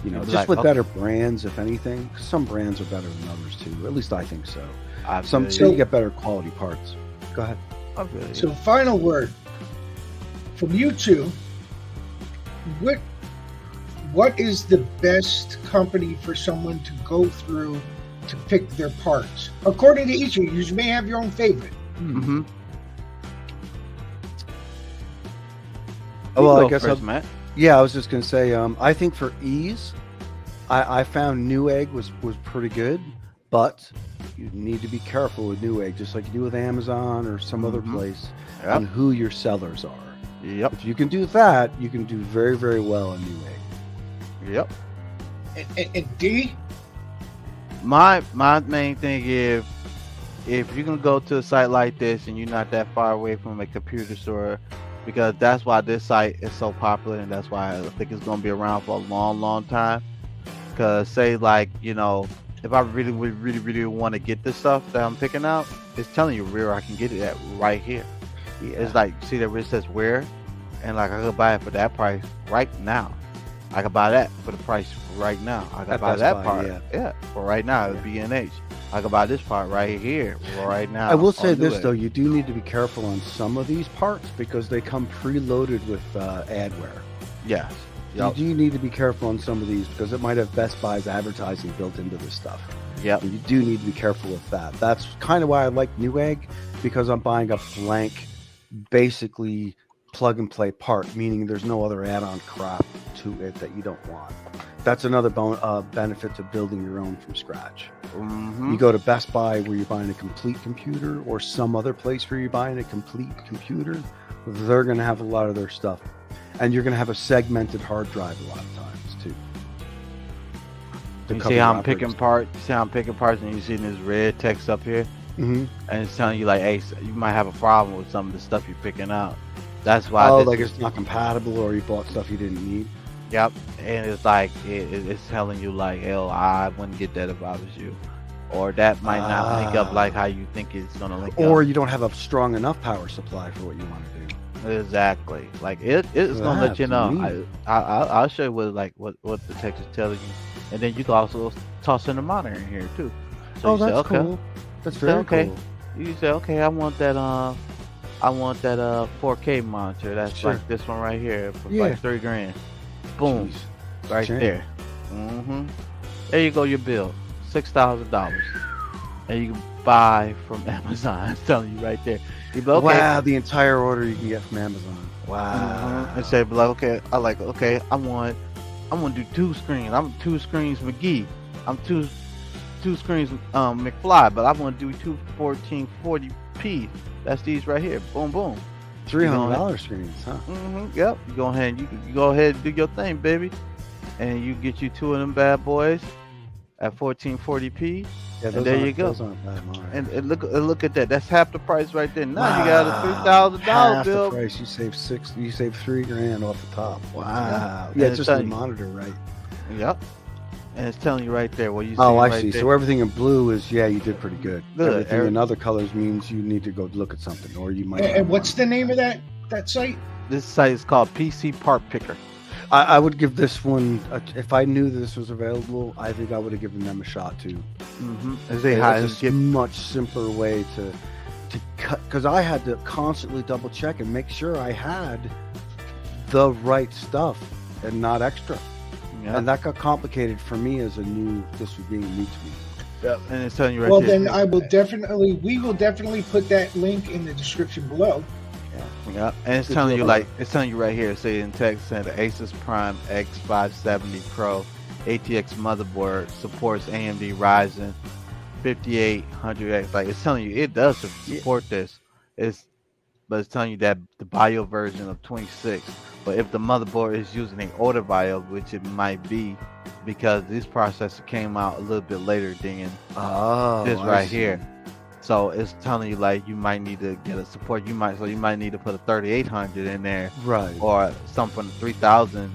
Speaker 1: Just
Speaker 2: like,
Speaker 1: with
Speaker 2: okay.
Speaker 1: better brands, if anything. 'Cause some brands are better than others too. At least I think so.
Speaker 2: I
Speaker 1: So
Speaker 2: feel
Speaker 1: you get better quality parts. Go ahead.
Speaker 2: I feel you.
Speaker 3: So, final word from you two. What is the best company for someone to go through to pick their parts? According to each of you, you may have your own favorite.
Speaker 2: Mm-hmm.
Speaker 1: Oh, well, I guess
Speaker 2: first, Matt.
Speaker 1: Yeah, I was just gonna say. I think for ease, I found Newegg was pretty good, but you need to be careful with Newegg, just like you do with Amazon or some other place, on who your sellers are.
Speaker 2: Yep.
Speaker 1: If you can do that, you can do very, very well on Newegg.
Speaker 2: Yep.
Speaker 3: And D?
Speaker 2: My main thing is, if you're gonna go to a site like this and you're not that far away from a computer store, because that's why this site is so popular, and that's why I think it's gonna be around for a long, long time. Because say like, if I really want to get this stuff that I'm picking out, it's telling you where I can get it at right here.
Speaker 1: Yeah.
Speaker 2: It's like, see that where it says where, and like I could buy it for that price right now. I could buy that for the price right now. I could
Speaker 1: At
Speaker 2: buy
Speaker 1: Best
Speaker 2: that
Speaker 1: Buy,
Speaker 2: part, yeah, for right now. It's B&H. I could buy this part right here, right now.
Speaker 1: I will say
Speaker 2: on
Speaker 1: this
Speaker 2: Newegg.
Speaker 1: though, you do need to be careful on some of these parts because they come preloaded with adware.
Speaker 2: Yes. Yep.
Speaker 1: You do need to be careful on some of these because it might have Best Buy's advertising built into this stuff.
Speaker 2: Yep.
Speaker 1: And you do need to be careful with that. That's kind of why I like Newegg, because I'm buying a blank, basically plug and play part, meaning there's no other add-on crap to it that you don't want. That's another benefit to building your own from scratch.
Speaker 2: Mm-hmm.
Speaker 1: You go to Best Buy where you're buying a complete computer, or some other place where you're buying a complete computer, they're going to have a lot of their stuff. And you're going to have a segmented hard drive a lot of times too.
Speaker 2: You see how I'm picking parts? You see how I'm picking parts, and you see this red text up here?
Speaker 1: Mm-hmm.
Speaker 2: And it's telling you like, hey, so you might have a problem with some of the stuff you're picking out. That's why.
Speaker 1: Like it's not compatible, or you bought stuff you didn't need.
Speaker 2: Yep. And it's like it's telling you like, hell, I wouldn't get that if I was you, or that might not link up like how you think it's gonna link up.
Speaker 1: Or you don't have a strong enough power supply for what you want to do.
Speaker 2: Exactly. Like it's gonna let you know. I'll show you what the text is telling you, and then you can also toss in the monitor in here too. So
Speaker 1: that's cool. That's very cool.
Speaker 2: You say, okay, I want that 4K monitor. That's like this one right here for like $3,000. Boom, right there. Mm-hmm. There you go. Your bill, $6,000, and you can buy from Amazon. It's telling you right there. You be, okay.
Speaker 1: Wow, the entire order you can get from Amazon. Wow.
Speaker 2: Mm-hmm. And say, like, okay, I want to do 2 screens. I'm 2 screens McGee. I'm two screens McFly, but I want to do 2 1440p. That's these right here. Boom, boom.
Speaker 1: $300 screens, huh?
Speaker 2: Mm-hmm. Yep. You go ahead and do your thing, baby, and you get you 2 of them bad boys at 1440p.
Speaker 1: Yeah,
Speaker 2: and there you go.
Speaker 1: Those aren't bad,
Speaker 2: and look at that. That's half the price right there. Now you got a $3,000
Speaker 1: half
Speaker 2: bill.
Speaker 1: the price. You save $3,000 off the top. Wow.
Speaker 2: Yeah,
Speaker 1: it's just the monitor, right?
Speaker 2: Yep. And it's telling you right there. I
Speaker 1: right see. There. So everything in blue is you did pretty good. Everything in other colors means you need to go look at something, or you might.
Speaker 3: And what's the name of that site?
Speaker 2: This site is called PC Part Picker.
Speaker 1: I would give this one, if I knew this was available, I think I would have given them a shot too.
Speaker 2: Mm-hmm.
Speaker 1: It's a much simpler way to cut, because I had to constantly double check and make sure I had the right stuff and not extra. Yep. And that got complicated for me as this was being new to me.
Speaker 2: Yep. And it's telling you right
Speaker 3: there.
Speaker 2: Well,
Speaker 3: then we will definitely put that link in the description below.
Speaker 2: Yeah, and it's telling you right here, say in text, saying the Asus Prime X570 Pro ATX motherboard supports AMD Ryzen 5800X. Like it's telling you it does support this. But it's telling you that the BIOS version of 26. But if the motherboard is using an older BIOS, which it might be, because this processor came out a little bit later than this right here. So it's telling you like you might need to get a support. You might need to put a 3800 in there,
Speaker 1: right?
Speaker 2: Or some from the 3000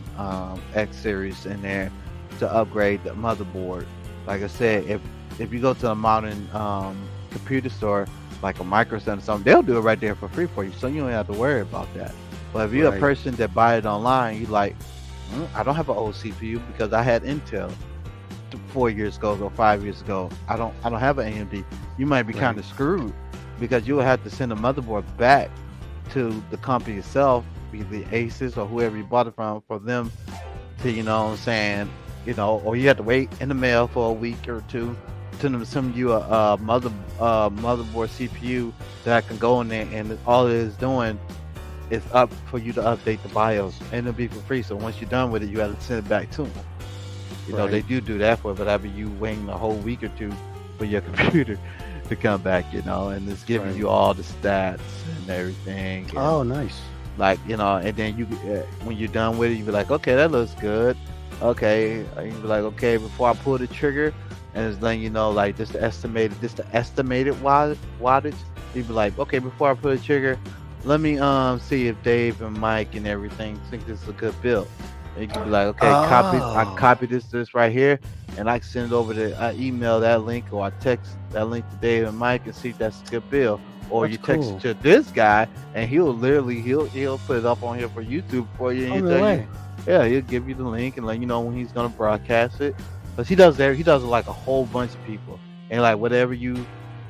Speaker 2: X series in there to upgrade the motherboard. Like I said, if you go to a modern computer store like a Microsoft or something, they'll do it right there for free for you, so you don't have to worry about that. But if you're a person that buy it online, you like, I don't have an old CPU because I had Intel 4 years ago or 5 years ago. I don't have an AMD. You might be kind of screwed because you will have to send a motherboard back to the company itself, either the Asus or whoever you bought it from, for them to, you know what I'm saying, you know, or you have to wait in the mail for a week or two to them send you a motherboard CPU that can go in there, and all it is doing is up for you to update the BIOS, and it'll be for free. So once you're done with it, you have to send it back to them. You know, they do that for it, but after you waiting a whole week or two for your computer to come back, you know, and it's giving you all the stats and everything. And
Speaker 1: oh, nice.
Speaker 2: Like, you know, and then you when you're done with it, you be like, okay, that looks good. Okay, and you be like, okay, before I pull the trigger, and it's letting you know like this the estimated wattage. You be like, okay, before I pull the trigger, let me see if Dave and Mike and everything think this is a good build. And you can be like, okay, I copy this right here, and I send it over I email that link, or I text that link to Dave and Mike and see if that's a good build. Or you text it to this guy, and he'll put it up on here for YouTube for you. And he'll give you the link and let you know when he's gonna broadcast it. But he does it like a whole bunch of people, and like whatever you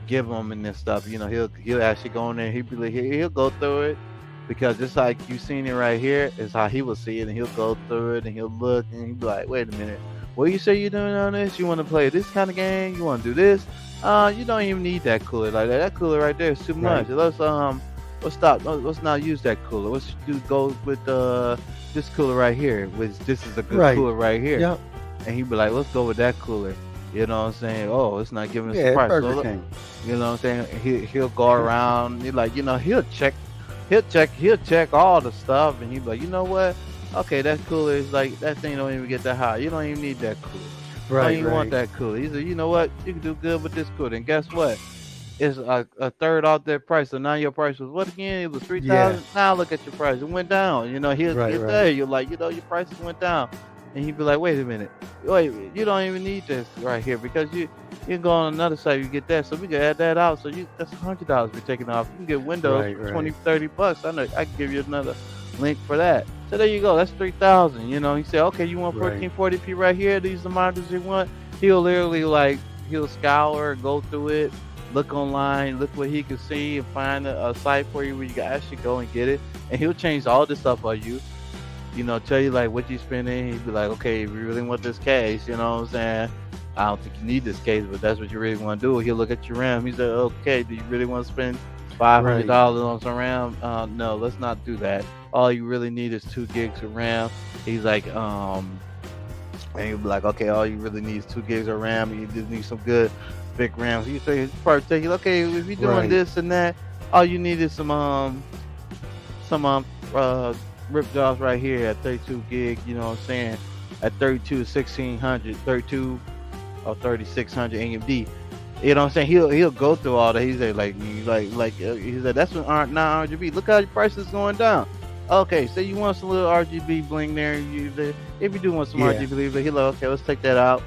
Speaker 2: give him and this stuff, you know, he'll actually go in there. He'll go through it, because just like you seen it right here is how he will see it, and he'll go through it and he'll look and he'll be like, wait a minute, what you say you're doing on this? You want to play this kind of game? You want to do this? You don't even need that cooler like that. That cooler right there is too much. Let's not use that cooler. Let's go with this cooler right here. This is a good cooler right here. Yep. And he'd be like, let's go with that cooler. You know what I'm saying? Oh, it's not giving us the price. So you know what I'm saying? He'll go around. He'll check all the stuff, and he'll be like, you know what? Okay, that cooler is like, that thing don't even get that hot. You don't even need that cooler. You don't even want that cooler. He said, you know what? You can do good with this cooler. And guess what? It's a third off their price. So now your price was what again? It was $3,000. Yeah. Now look at your price. It went down. You know, he'll tell you, like, you know, your prices went down. And he'd be like, wait a minute. Wait, you don't even need this right here, because you can go on another site, you get that. So we can add that out. So that's $100 we're taking off. You can get Windows for $20-$30. I know I can give you another link for that. So there you go. That's $3,000. You know, he said, okay, you want 1440p right here? These are the monitors you want. He'll literally he'll scour, go through it, look online, look what he can see, and find a site for you where you can actually go and get it. And he'll change all this stuff for you. You know, tell you like what you spending. He'd be like, okay, if you really want this case, you know what I'm saying? I don't think you need this case, but that's what you really want to do. He'll look at your RAM. He's like, okay, do you really want to spend $500 on some RAM? No, let's not do that. All you really need is 2 gigs of RAM. He's like, and he'll be like, okay, all you really need is 2 gigs of RAM. You just need some good big RAM. So you say, his part take you, okay, if you're doing this and that, all you need is some rip jobs right here at 32 gig, you know what I'm saying, at 32 1600, 32 or 3600 AMD. You know what I'm saying? He'll go through all that. He say he said that's what not RGB. Look how your price is going down. Okay, so you want some little RGB bling there. If you do want some RGB, he'll like, okay, let's take that out.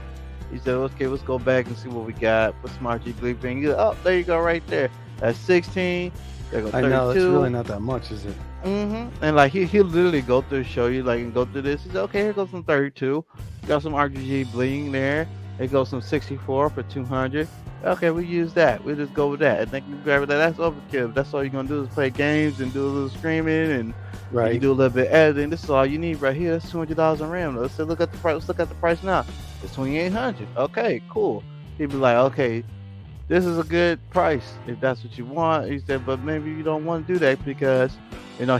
Speaker 2: He said, okay, let's go back and see what we got. Put some RGB bling. Oh, there you go, right there. That's 16. There go 32.
Speaker 1: I know, it's really not that much, is it?
Speaker 2: And like he'll literally go through, show you, like, and go through this. He said, okay, here goes some 32. Got some RGB bling there. It goes some 64 for 200. Okay, we use that. We just go with that. I think we grab that. That's overkill. That's all you're gonna do is play games and do a little streaming and you do a little bit of editing. This is all you need right here. That's $200 in RAM. Let's look at the price. Let's look at the price now. It's $2,800. Okay, cool. He'd be like, okay, this is a good price if that's what you want. He said, but maybe you don't want to do that because You know,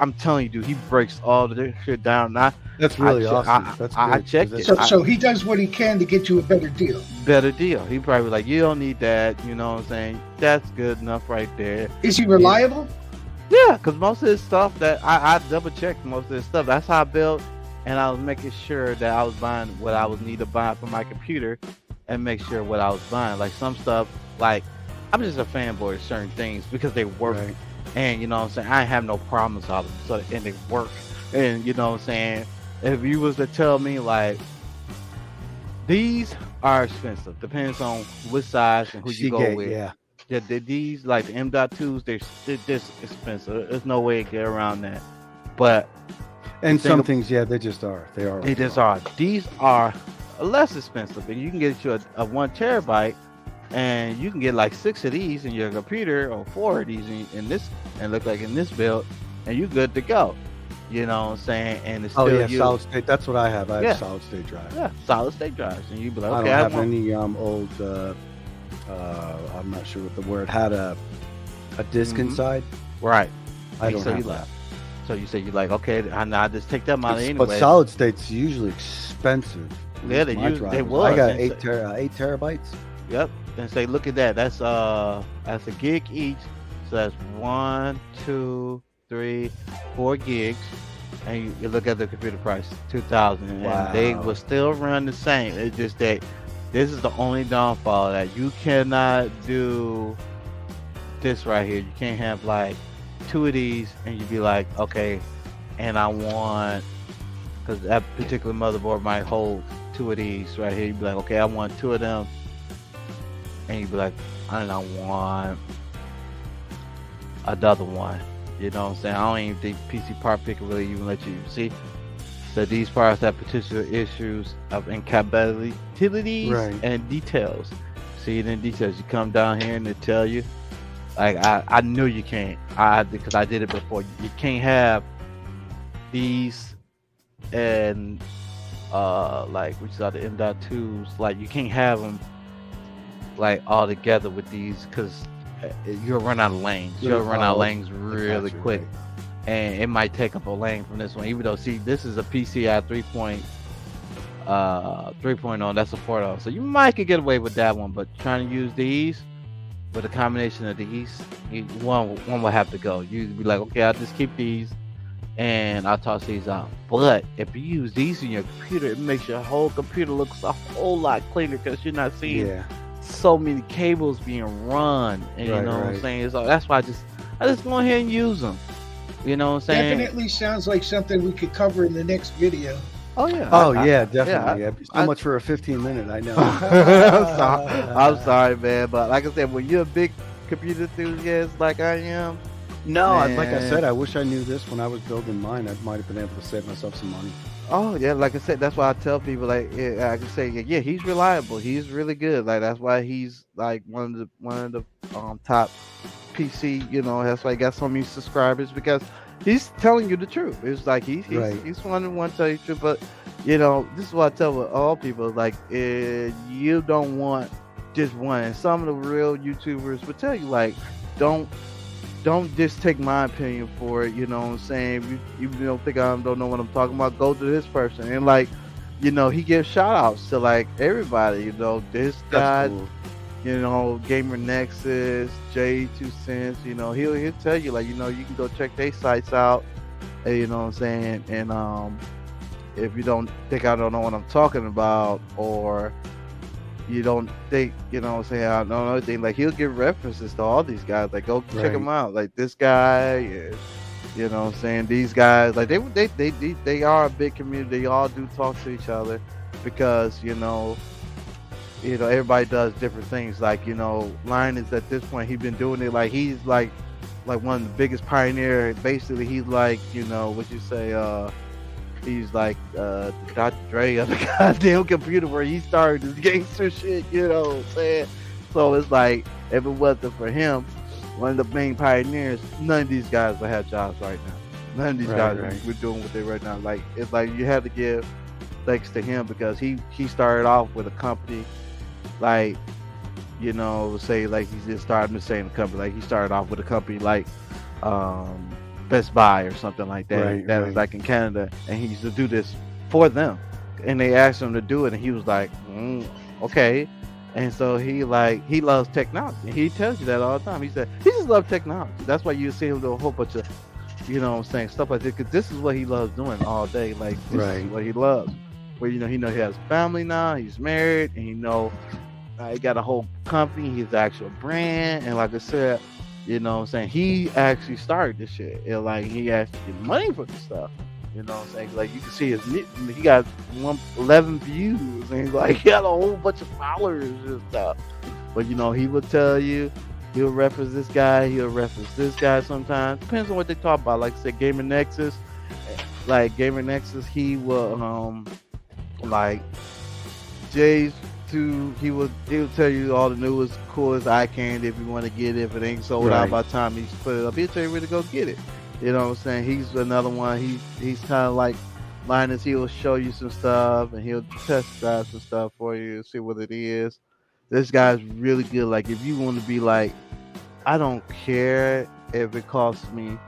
Speaker 2: I'm telling you, dude, he breaks all the shit down.
Speaker 1: That's really awesome. That's good.
Speaker 2: I checked it.
Speaker 3: So he does what he can to get you a better deal.
Speaker 2: Better deal. He probably like, you don't need that. You know what I'm saying? That's good enough right there.
Speaker 3: Is he reliable?
Speaker 2: Yeah, because most of his stuff that I double checked most of his stuff. That's how I built, and I was making sure that I was buying what I was need to buy for my computer, and make sure what I was buying. Like some stuff, like I'm just a fanboy of certain things because they work. Right. And you know what I'm saying, I have no problems with them, so and they work. And you know what I'm saying, if you was to tell me like these are expensive, depends on which size and who you go with.
Speaker 1: Yeah.
Speaker 2: These like the M.2s, they're just expensive. There's no way to get around that. But
Speaker 1: some things, yeah, they just are. They are.
Speaker 2: They just are. These are less expensive, and you can get you a 1 terabyte. And you can get like 6 of these in your computer, or 4 of these in this, and look like in this build, and you're good to go. You know what I'm saying? And it's still
Speaker 1: solid state. That's what I have. I have solid state drive.
Speaker 2: Yeah, solid state drives, and you be like, okay,
Speaker 1: I don't have any old. I'm not sure what the word had a disc inside.
Speaker 2: Right.
Speaker 1: I don't have that.
Speaker 2: So you say you like, okay, I just take them out anyway.
Speaker 1: But solid state's usually expensive.
Speaker 2: Yeah, they will.
Speaker 1: I got 8 terabytes.
Speaker 2: Yep. And say, look at that. That's a gig each. So that's 1, 2, 3, 4 gigs. And you look at the computer price, $2,000.
Speaker 1: Wow.
Speaker 2: And they will still run the same. It's just that this is the only downfall, that you cannot do this right here. You can't have like 2 of these and you be like, okay, and I want, because that particular motherboard might hold 2 of these right here. You'd be like, okay, I want 2 of them. And you'd be like, I don't want another one. You know what I'm saying? I don't even think PC Part Picker really even let you see. So these parts have potential issues of incompatibilities and details. See it in details. You come down here and they tell you. Like I knew you can't. Because I did it before. You can't have these and like which are the M.2s. Like you can't have them like all together with these, because you'll run out of lanes. You'll run out of lanes really quick, and it might take up a lane from this one. Even though, see, this is a PCI 3.0, that's a 4.0, so you might could get away with that one. But trying to use these with a combination of these, one will have to go. You'd be like, okay, I'll just keep these and I'll toss these out. But if you use these in your computer, it makes your whole computer looks a whole lot cleaner, because you're not seeing so many cables being run, and you know what I'm saying. So that's why I just go ahead and use them. You know what I'm saying?
Speaker 3: Definitely sounds like something we could cover in the next video.
Speaker 2: Oh yeah.
Speaker 1: Definitely. So much for a 15-minute. I know.
Speaker 2: I'm sorry, man, but like I said, when you're a big computer enthusiast like I am.
Speaker 1: No, like I said, I wish I knew this when I was building mine. I might have been able to save myself some money.
Speaker 2: Oh yeah, like I said, that's why I tell people, like, I can say, yeah, he's reliable. He's really good. Like that's why he's like one of the top PC. You know, that's why he got so many subscribers, because he's telling you the truth. It's like he's one to tell you the truth. But you know, this is what I tell all people: like, you don't want just one. And some of the real YouTubers will tell you, like, don't just take my opinion for it. You know what I'm saying? You don't think I don't know what I'm talking about, go to this person. And like, you know, he gives shout outs to like everybody, you know, this guy, cool. You know, Gamer Nexus, J2 Cents, you know, he'll tell you, like, you know, you can go check their sites out, you know what I'm saying? And if you don't think I don't know what I'm talking about, or you don't think, you know what I'm saying, I don't know anything, like, he'll give references to all these guys, like, go check them out, like this guy, you know what I'm saying, these guys, like, they are a big community. They all do talk to each other, because you know everybody does different things. Like, you know, Linus at this point, he's been doing it, like, he's like one of the biggest pioneer. Basically, he's like, you know, what you say, he's like Dr. Dre of the goddamn computer, where he started this gangster shit, you know what I'm saying? So it's like, if it wasn't for him, one of the main pioneers, none of these guys would have jobs right now. None of these guys would doing what they right now. Like, it's like you have to give thanks to him, because he started off with a company, like, you know, say, like, he's just started the same company. Like, he started off with a company like Best Buy or something like that.
Speaker 1: Right,
Speaker 2: that
Speaker 1: right.
Speaker 2: was like in Canada, and he used to do this for them. And they asked him to do it, and he was like, okay. And so he loves technology. He tells you that all the time. He said he just loves technology. That's why you see him do a whole bunch of, you know what I'm saying, stuff like this, because this is what he loves doing all day. Like, this is what he loves. Where, you know, he has family now, he's married, and he got a whole company, he's the actual brand. And like I said, you know what I'm saying, he actually started this shit. And like, he actually get money for this stuff. You know what I'm saying? Like, you can see he got 11 views, and he's like, he got a whole bunch of followers and stuff. But you know, he will tell you, he'll reference this guy, he'll reference this guy sometimes. Depends on what they talk about. Like I said, Gamer Nexus. Like Gamer Nexus, he will like Jay's he'll tell you all the newest, coolest eye candy if you want to get it. If it ain't sold out by the time he's put it up, he'll tell you where to go get it. You know what I'm saying? He's another one. He's kind of like Linus. He'll show you some stuff, and he'll test drive some stuff for you, see what it is. This guy's really good. Like, if you want to be like, I don't care if it costs me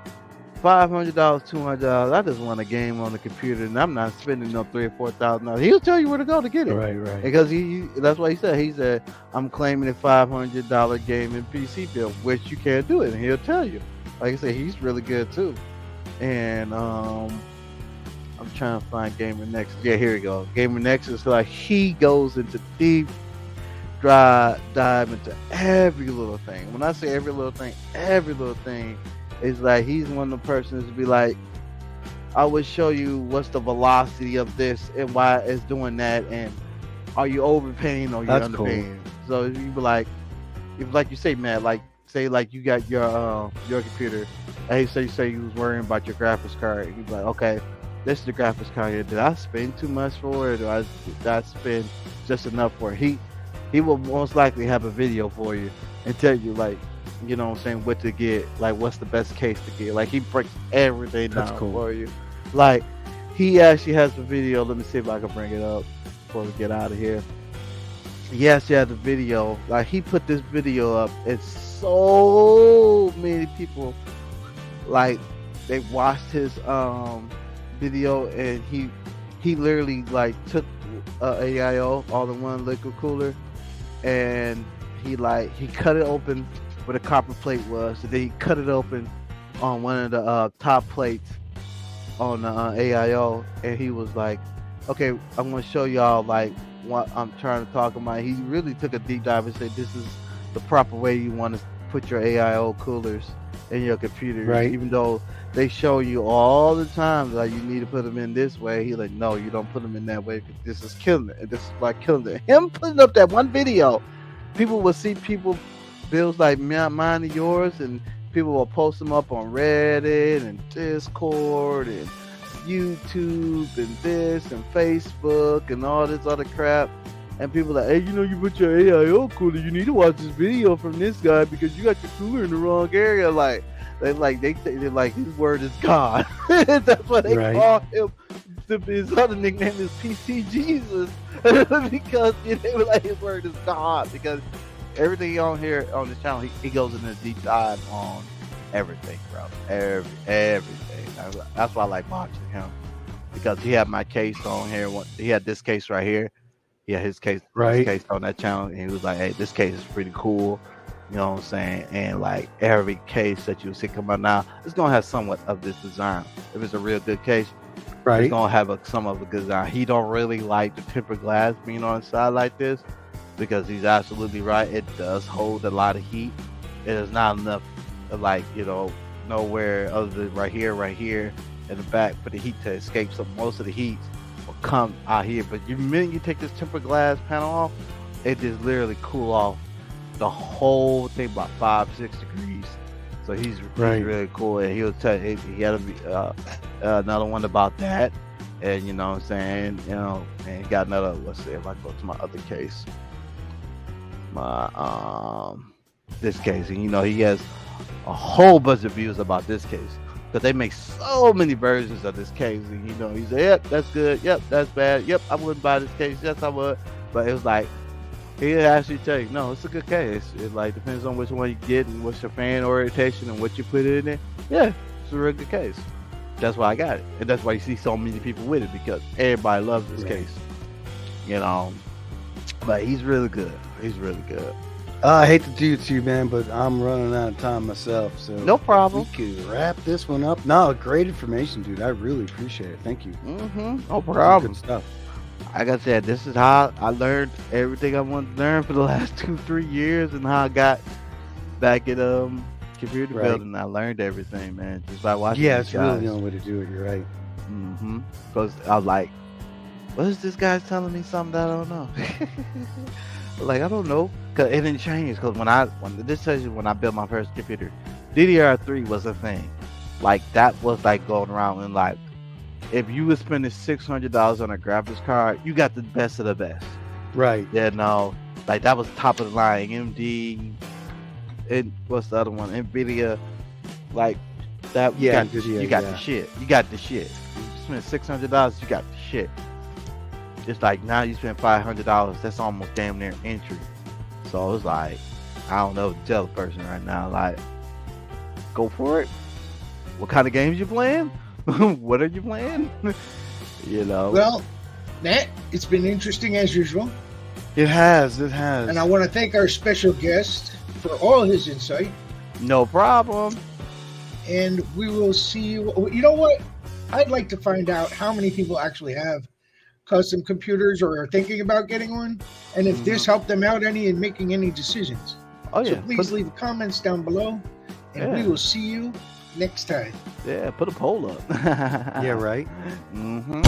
Speaker 2: $500, $200. I just want a game on the computer, and I'm not spending no $3,000 or $4,000. He'll tell you where to go to get it.
Speaker 1: Right.
Speaker 2: Because that's what he said. He said, I'm claiming a $500 gaming PC bill, which you can't do it, and he'll tell you. Like I said, he's really good too. And I'm trying to find Gamer Nexus. Yeah, here we go. Gamer Nexus, like, he goes into deep dive into every little thing. When I say every little thing is like, he's one of the persons to be like, I will show you what's the velocity of this and why it's doing that, and are you overpaying or you're underpaying. Cool. So you be like, if like you say, Matt, like, say like you got your computer, and say you was worrying about your graphics card, and you be like, okay, this is the graphics card here. Did I spend too much for it, or did I spend just enough for it? He will most likely have a video for you and tell you, like, you know what I'm saying, what to get, like what's the best case to get. Like, he breaks everything down for you. Like, he actually has a video. Let me see if I can bring it up before we get out of here. He actually has a video. Like, he put this video up. It's so many people, like, they watched his video, and he literally like took AIO, all-in-one liquid cooler, and he cut it open where the copper plate was, and then he cut it open on one of the top plates on the AIO, and he was like, okay, I'm going to show y'all like what I'm trying to talk about. He really took a deep dive and said, this is the proper way you want to put your AIO coolers in your computer.
Speaker 1: Right.
Speaker 2: Even though they show you all the time like you need to put them in this way, he's like, no, you don't put them in that way, because this is killing it. This is like killing it. Him putting up that one video, people will see people builds like mine and yours, and people will post them up on Reddit and Discord and YouTube and this and Facebook and all this other crap. And people are like, hey, you know, you put your AIO cooler, you need to watch this video from this guy because you got your cooler in the wrong area. Like, they're like his word is God. That's what they call him. His other nickname is PC Jesus because they were like, his word is God, because everything on here on this channel, he goes into a deep dive on everything, bro. Everything. That's why I like watching him, because he had my case on here. He had this case right here. He had his case on that channel, and he was like, hey, this case is pretty cool. You know what I'm saying? And like every case that you see come out now, it's gonna have somewhat of this design. If it's a real good case, it's gonna have some of a good design. He don't really like the tempered glass being on the side like this, because he's absolutely right. It does hold a lot of heat. It is not enough, like, you know, nowhere other than right here in the back for the heat to escape. So most of the heat will come out here. But the minute you take this tempered glass panel off, it just literally cool off the whole thing about 5-6 degrees. So he's really cool, and he'll tell you, he had another one about that. And you know what I'm saying, you know, and he got another, let's see if I go to my other case, my this case, and you know, he has a whole bunch of views about this case, because they make so many versions of this case. And you know, he said, yep, that's good, yep, that's bad, yep, I wouldn't buy this case, yes I would. But it was like, he'll actually tell you, no, it's a good case. It like depends on which one you get and what's your fan orientation and what you put in it. Yeah, a real good case. That's why I got it, and that's why you see so many people with it, because everybody loves this case. You know, but he's really good. He's really good.
Speaker 1: I hate to do it to you, man, but I'm running out of time myself. So
Speaker 2: no problem.
Speaker 1: We could wrap this one up. No, great information, dude. I really appreciate it. Thank you.
Speaker 2: No problem.
Speaker 1: Good stuff.
Speaker 2: Like I said, this is how I learned everything I wanted to learn for the last 2-3 years, and how I got back at computer building. I learned everything, man, just by watching.
Speaker 1: Yeah, it's really the only way to do it. You're right.
Speaker 2: Because I was like, what is this guy telling me something that I don't know? Like, I don't know, cause it didn't change. Cause when I built my first computer, DDR3 was a thing. Like, that was like going around, and like, if you were spending $600 on a graphics card, you got the best of the best.
Speaker 1: Right.
Speaker 2: Yeah, no, like that was top of the line. AMD, and what's the other one? Nvidia, like that.
Speaker 1: Yeah,
Speaker 2: you got the shit. You got the shit. You spend $600, you got the shit. It's like now you spend $500. That's almost damn near entry. So it's like, I don't know what to tell the person right now. Like, go for it. What kind of games you playing? What are you playing? You know.
Speaker 3: Well, Nat, it's been interesting as usual.
Speaker 1: It has. It has.
Speaker 3: And I want to thank our special guest for all his insight.
Speaker 2: No problem.
Speaker 3: And we will see you. You know what? I'd like to find out how many people actually have custom computers or are thinking about getting one, and if this helped them out any in making any decisions.
Speaker 2: Oh yeah.
Speaker 3: So please leave comments down below, and we will see you next time.
Speaker 2: Yeah, put a poll up.
Speaker 1: Yeah, right.
Speaker 2: Mm-hmm.